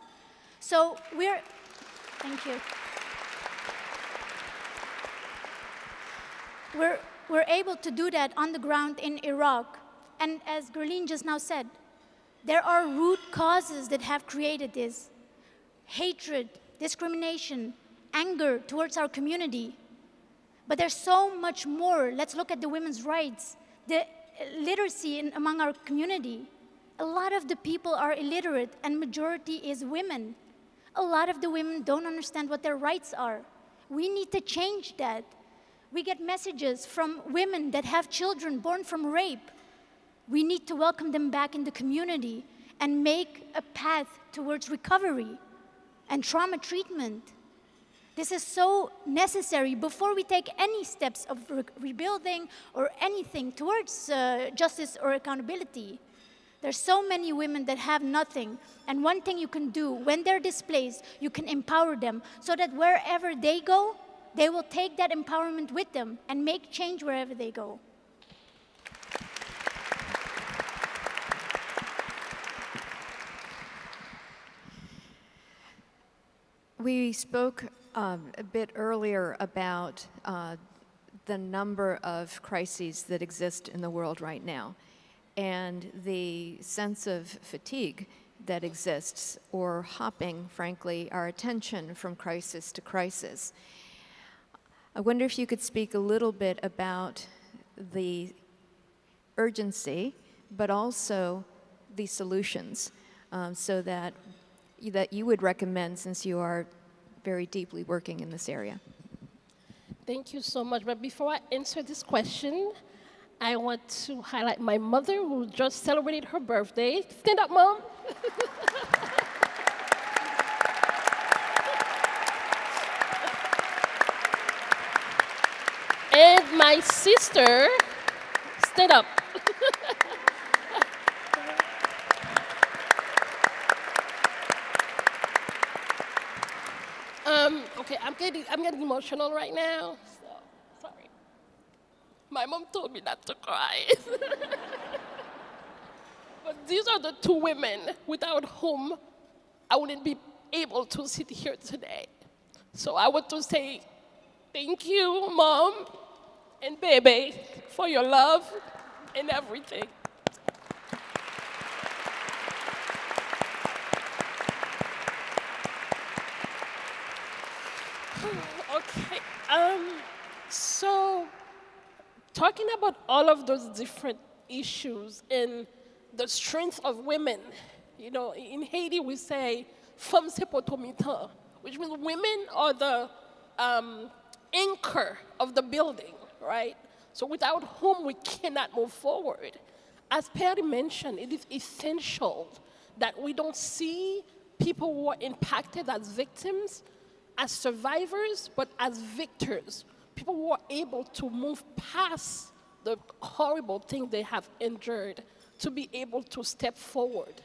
So thank you. we're able to do that on the ground in Iraq. And as Gerline just now said, there are root causes that have created this. Hatred, discrimination, anger towards our community. But there's so much more. Let's look at the women's rights, the literacy among our community. A lot of the people are illiterate and majority is women. A lot of the women don't understand what their rights are. We need to change that. We get messages from women that have children born from rape. We need to welcome them back in the community and make a path towards recovery and trauma treatment. This is so necessary before we take any steps of rebuilding or anything towards justice or accountability. There's so many women that have nothing. And one thing you can do when they're displaced, you can empower them so that wherever they go, they will take that empowerment with them and make change wherever they go. We spoke a bit earlier about the number of crises that exist in the world right now and the sense of fatigue that exists, or hopping, frankly, our attention from crisis to crisis. I wonder if you could speak a little bit about the urgency, but also the solutions, so that you would recommend, since you are very deeply working in this area. Thank you so much. But before I answer this question, I want to highlight my mother, who just celebrated her birthday. Stand up, Mom. And my sister, stand up. Okay, I'm getting emotional right now, so sorry. My mom told me not to cry. But these are the two women without whom I wouldn't be able to sit here today. So I want to say thank you, Mom and Baby, for your love and everything. Okay, so talking about all of those different issues and the strength of women, you know, in Haiti we say, femmes c'est potomita, which means women are the anchor of the building, right? So without whom we cannot move forward. As Perry mentioned, it is essential that we don't see people who are impacted as victims, as survivors, but as victors, people who are able to move past the horrible things they have endured, to be able to step forward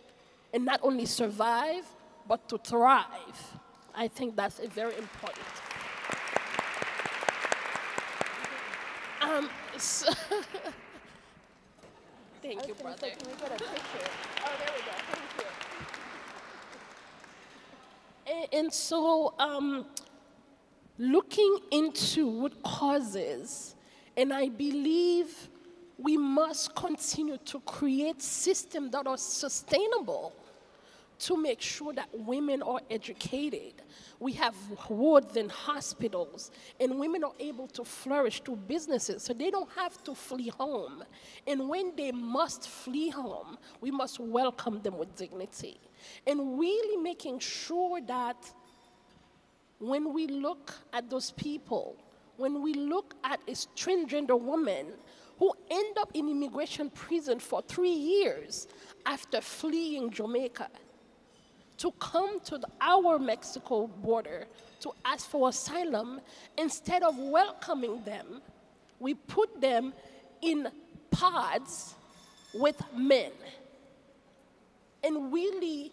and not only survive, but to thrive. I think that's very important. So thank you, brother. Can we get a picture? Oh, there we go. Thank you. And so looking into root causes, and I believe we must continue to create systems that are sustainable to make sure that women are educated. We have wards and hospitals, and women are able to flourish through businesses, so they don't have to flee home. And when they must flee home, we must welcome them with dignity. And really making sure that when we look at those people, when we look at a transgender woman who end up in immigration prison for 3 years after fleeing Jamaica, to come to our Mexico border to ask for asylum, instead of welcoming them, we put them in pods with men and really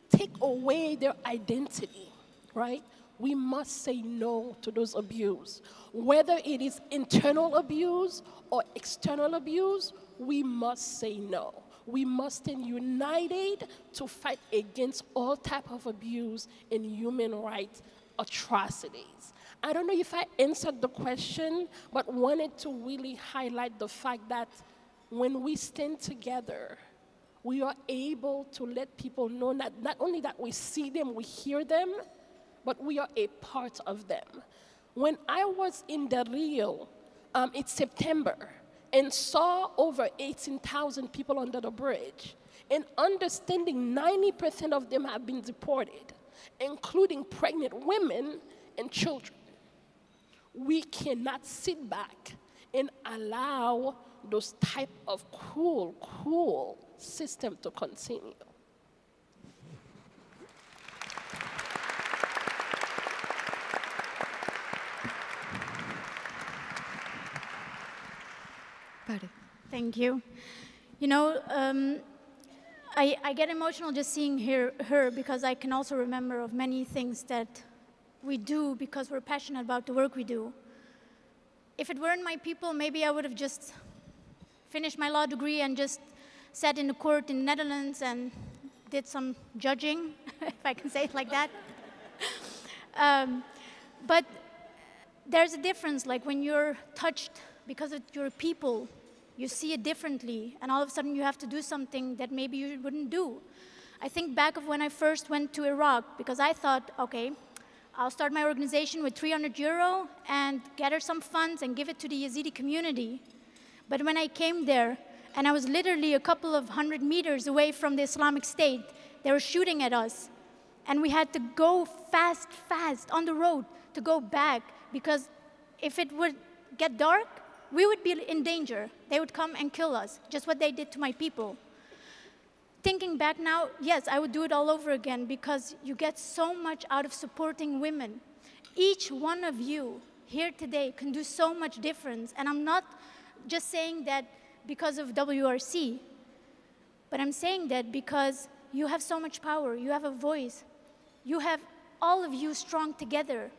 take away their identity, right? We must say no to those abuse. Whether it is internal abuse or external abuse, we must say no. We must stand united to fight against all type of abuse and human rights atrocities. I don't know if I answered the question, but wanted to really highlight the fact that when we stand together, we are able to let people know that not only that we see them, we hear them, but we are a part of them. When I was in Del Rio, it's September, and saw over 18,000 people under the bridge, and understanding 90% of them have been deported, including pregnant women and children. We cannot sit back and allow those type of cruel system to continue. Thank you. You know, I get emotional just seeing her because I can also remember of many things that we do because we're passionate about the work we do. If it weren't my people, maybe I would have just finished my law degree and just sat in the court in the Netherlands and did some judging, if I can say it like that. But there's a difference, like when you're touched because of your people, you see it differently, and all of a sudden you have to do something that maybe you wouldn't do. I think back of when I first went to Iraq, because I thought, okay, I'll start my organization with €300 and gather some funds and give it to the Yazidi community. But when I came there, and I was literally a couple of 100 meters away from the Islamic State, they were shooting at us. And we had to go fast on the road to go back, because if it would get dark, we would be in danger. They would come and kill us, just what they did to my people. Thinking back now, yes, I would do it all over again, because you get so much out of supporting women. Each one of you here today can do so much difference, and I'm not just saying that because of WRC, but I'm saying that because you have so much power, you have a voice, you have all of you strong together.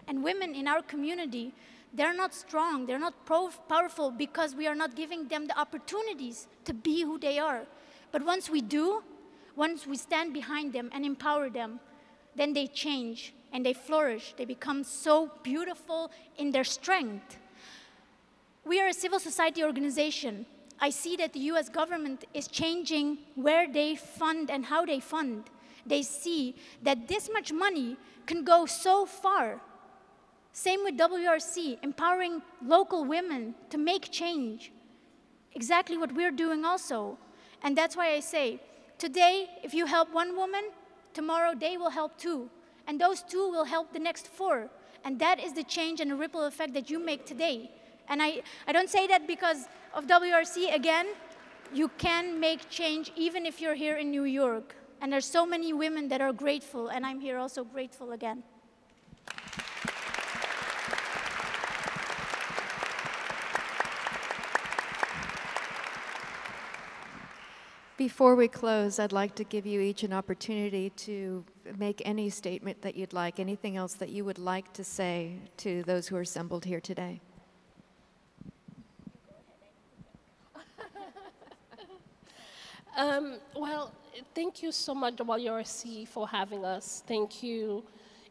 And women in our community, they're not strong, they're not powerful because we are not giving them the opportunities to be who they are. But once we do, once we stand behind them and empower them, then they change and they flourish. They become so beautiful in their strength. We are a civil society organization. I see that the US government is changing where they fund and how they fund. They see that this much money can go so far. Same with WRC, empowering local women to make change. Exactly what we're doing also. And that's why I say, today, if you help one woman, tomorrow they will help two. And those two will help the next four. And that is the change and the ripple effect that you make today. And I don't say that because of WRC. Again, you can make change even if you're here in New York. And there's so many women that are grateful, and I'm here also grateful again. Before we close, I'd like to give you each an opportunity to make any statement that you'd like, anything else that you would like to say to those who are assembled here today. Well, thank you so much, WRC, for having us. Thank you,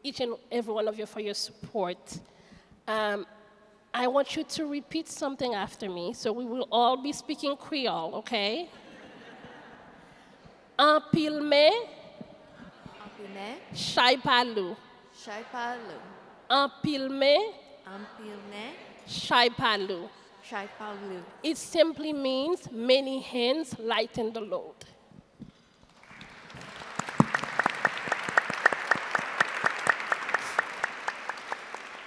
each and every one of you, for your support. I want you to repeat something after me, so we will all be speaking Creole, okay? En pile me, chay palou. En pile me, chay palou. It simply means many hands lighten the load.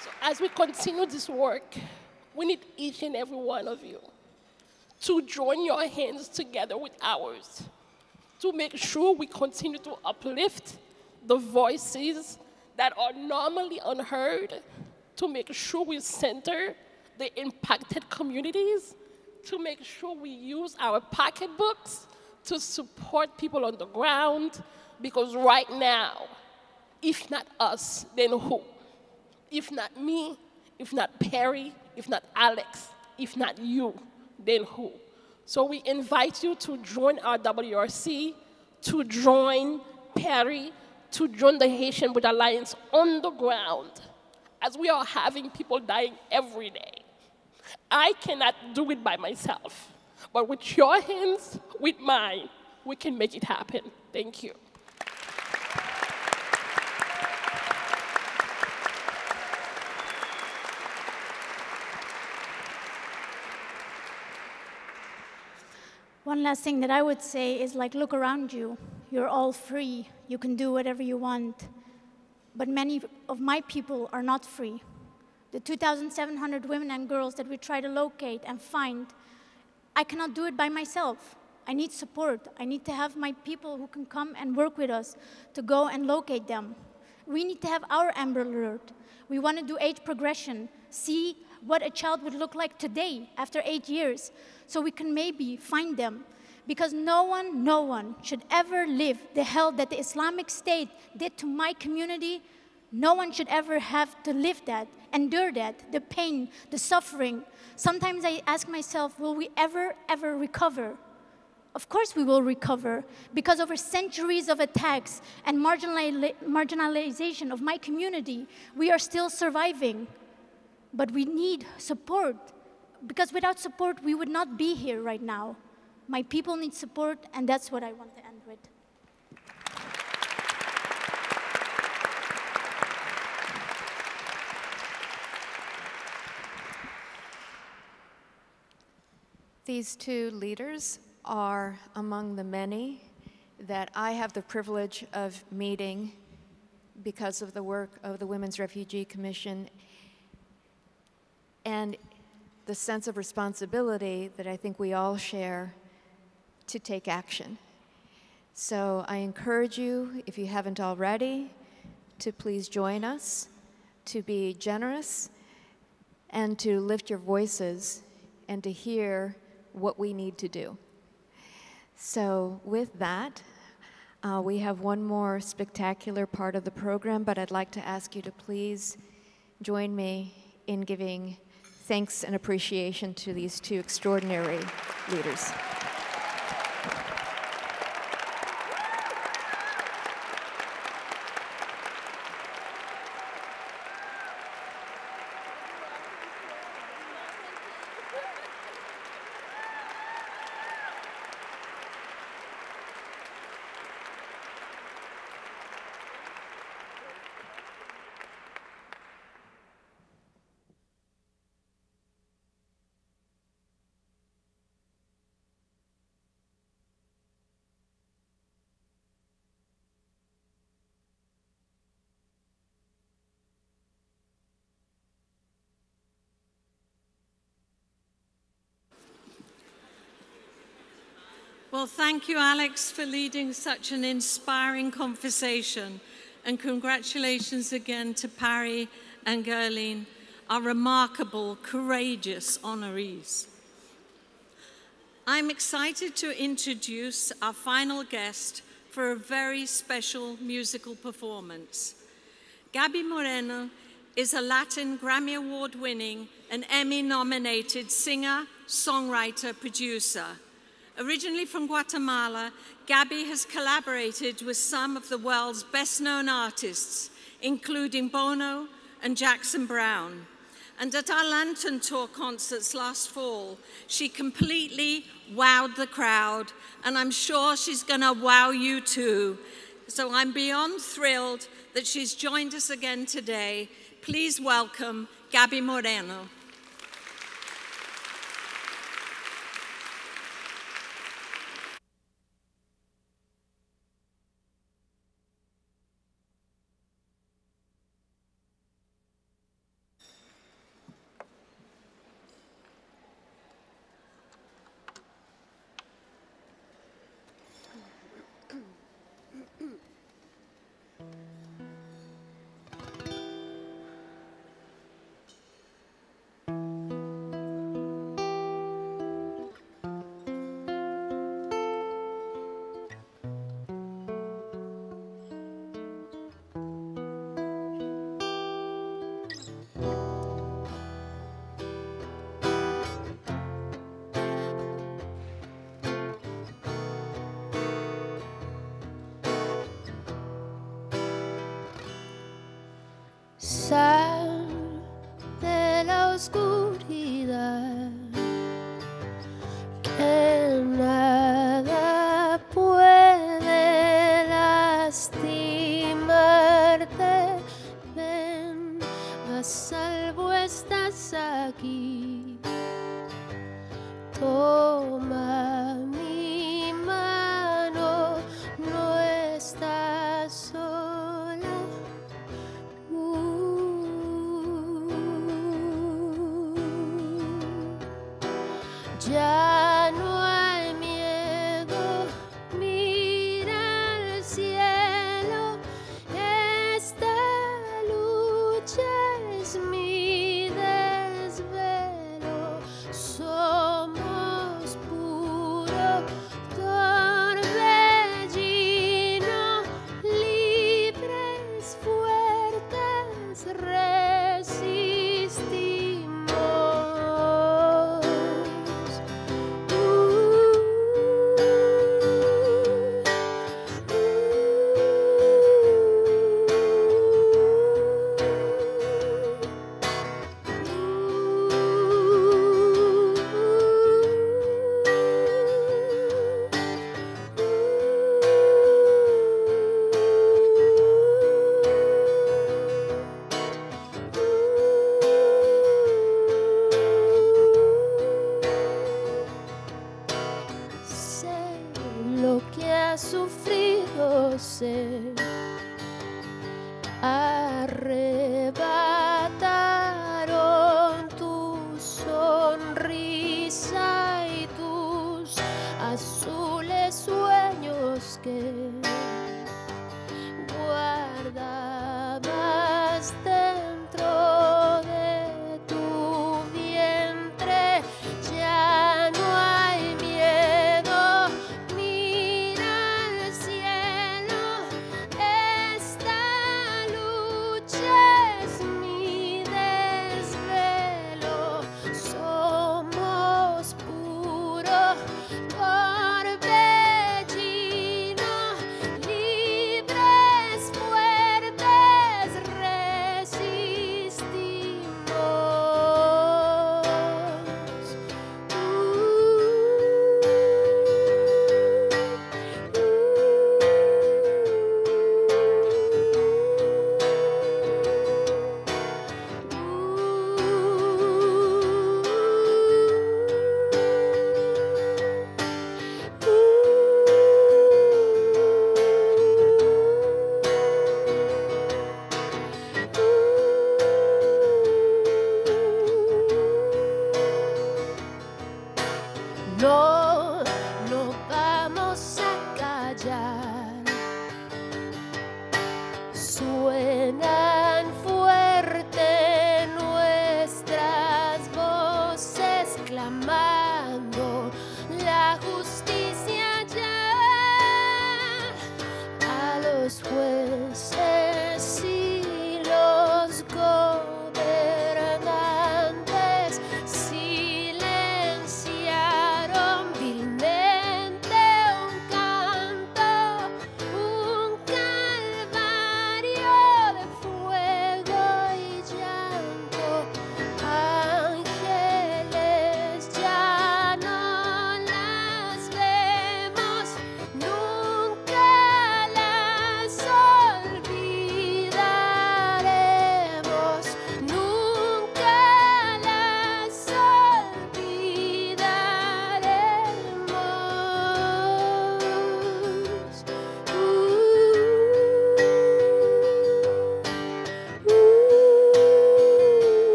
So as we continue this work, we need each and every one of you to join your hands together with ours to make sure we continue to uplift the voices that are normally unheard, to make sure we center the impacted communities, to make sure we use our pocketbooks to support people on the ground, because right now, if not us, then who? If not me, if not Perry, if not Alex, if not you, then who? So we invite you to join our WRC, to join Perry, to join the Haitian Wood Alliance on the ground, as we are having people dying every day. I cannot do it by myself, but with your hands, with mine, we can make it happen. Thank you. One last thing that I would say is like, look around you. You're all free. You can do whatever you want. But many of my people are not free. The 2,700 women and girls that we try to locate and find, I cannot do it by myself. I need support. I need to have my people who can come and work with us to go and locate them. We need to have our Amber Alert. We want to do age progression, see what a child would look like today after 8 years, so we can maybe find them. Because no one should ever live the hell that the Islamic State did to my community. No one should ever have to live that, endure that, the pain, the suffering. Sometimes I ask myself, will we ever recover? Of course we will recover, because over centuries of attacks and marginalization of my community, we are still surviving. But we need support, because without support, we would not be here right now. My people need support, and that's what I want to end with. These two leaders are among the many that I have the privilege of meeting because of the work of the Women's Refugee Commission and the sense of responsibility that I think we all share to take action. So I encourage you, if you haven't already, to please join us, to be generous, and to lift your voices and to hear what we need to do. So with that, we have one more spectacular part of the program, but I'd like to ask you to please join me in giving thanks and appreciation to these two extraordinary leaders. Well, thank you, Alex, for leading such an inspiring conversation. And congratulations again to Parry and Gerline, our remarkable, courageous honorees. I'm excited to introduce our final guest for a very special musical performance. Gaby Moreno is a Latin Grammy Award-winning and Emmy-nominated singer, songwriter, producer. Originally from Guatemala, Gaby has collaborated with some of the world's best-known artists, including Bono and Jackson Browne. And at our Lantern Tour concerts last fall, she completely wowed the crowd, and I'm sure she's gonna wow you too. So I'm beyond thrilled that she's joined us again today. Please welcome Gaby Moreno. Sad oscuridad, que nada puede lastimarte. Ven, a salvo estás aquí. Toma mi mano, no estás sola. Ya no hay miedo, mira al cielo. Esta lucha es mi desvelo. Somos puros.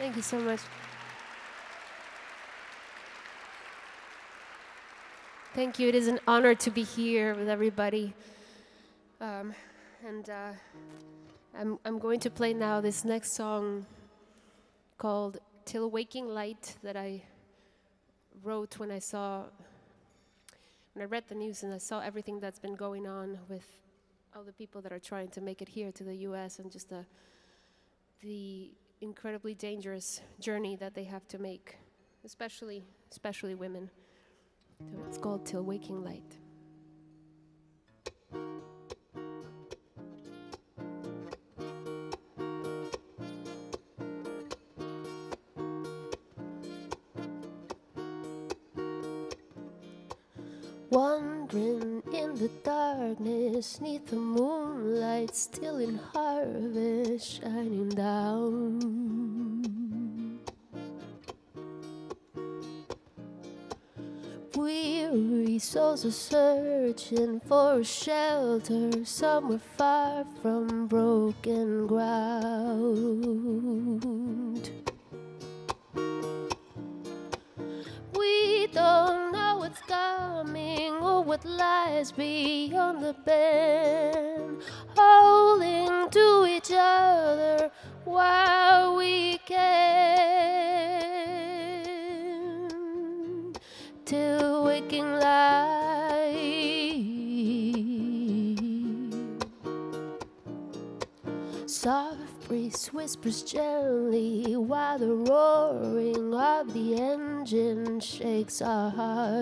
Thank you so much. Thank you. It is an honor to be here with everybody. I'm going to play now this next song called Till Waking Light that I wrote when I read the news and I saw everything that's been going on with all the people that are trying to make it here to the US and just the incredibly dangerous journey that they have to make, especially women. So it's called Till Waking Light. Wandering in the darkness, neath the moonlight, still in harvest, shining down. Weary souls are searching for a shelter somewhere far from broken ground. We don't know what's coming or what lies beyond the bend, holding to each other while we can, till waking light. Soft breeze whispers gently while the roaring of the engine shakes our hearts.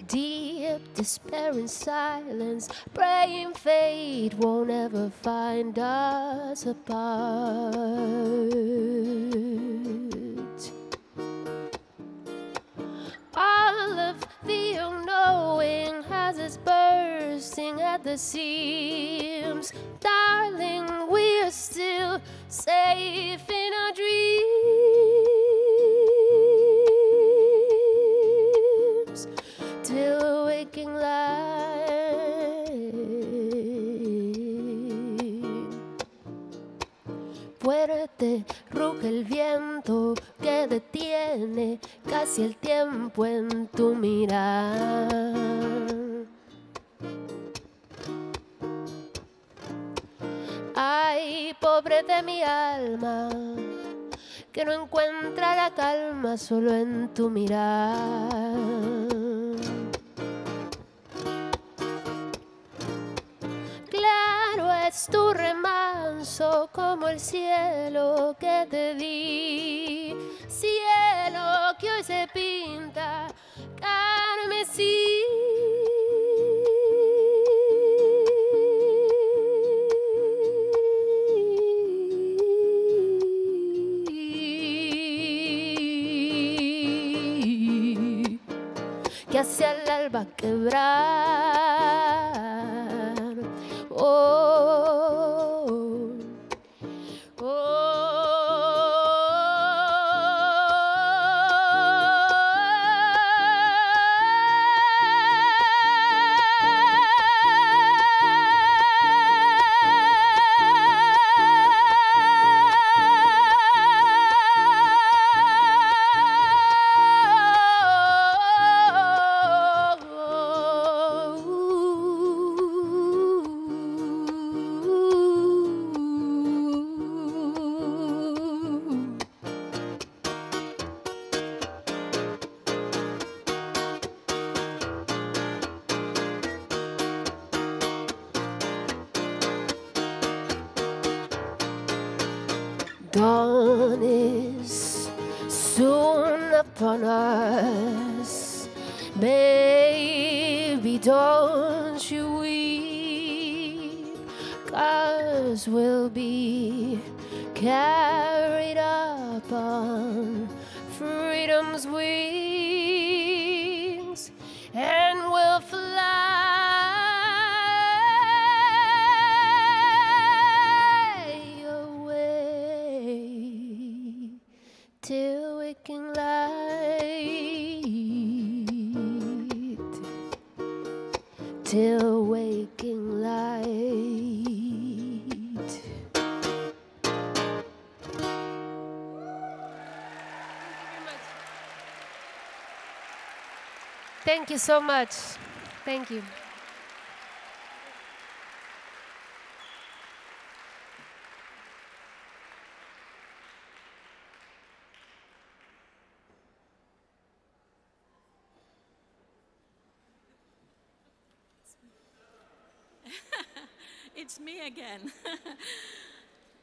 Deep despair and silence, praying fate won't ever find us apart. All of the unknowing has us bursting at the seams. Darling, we are still safe in our dreams, till waking light. Fuerte ruge el viento que detiene casi el tiempo en tu mirar. Ay, pobre de mi alma, que no encuentra la calma solo en tu mirar. Claro es tu remanso como el cielo que te di, cielo que hoy se pinta carmesí. Que hacia el alba quebrar. Oh, oh. Dawn is soon upon us, baby, don't you weep, 'cause we'll be carried up on freedom's wings, and we'll fly till waking light, till waking light. Thank you so much. Thank you. It's me again.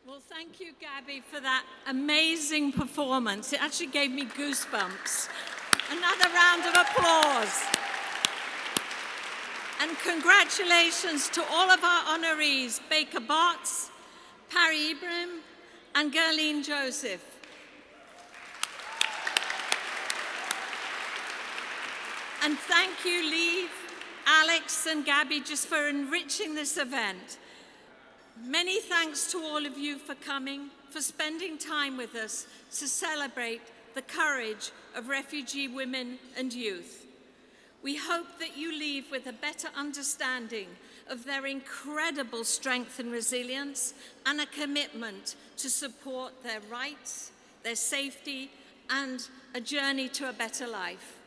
Well, thank you, Gabby, for that amazing performance. It actually gave me goosebumps. Another round of applause. And congratulations to all of our honorees, Baker Botts, Parry Ibrahim, and Gerline Joseph. And thank you, Lee, Alex, and Gabby, just for enriching this event. Many thanks to all of you for coming, for spending time with us to celebrate the courage of refugee women and youth. We hope that you leave with a better understanding of their incredible strength and resilience and a commitment to support their rights, their safety, and a journey to a better life.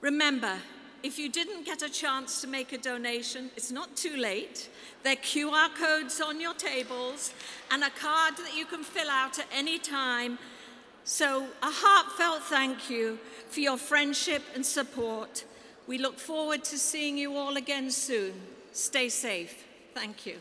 Remember, if you didn't get a chance to make a donation, it's not too late. There are QR codes on your tables and a card that you can fill out at any time. So a heartfelt thank you for your friendship and support. We look forward to seeing you all again soon. Stay safe. Thank you.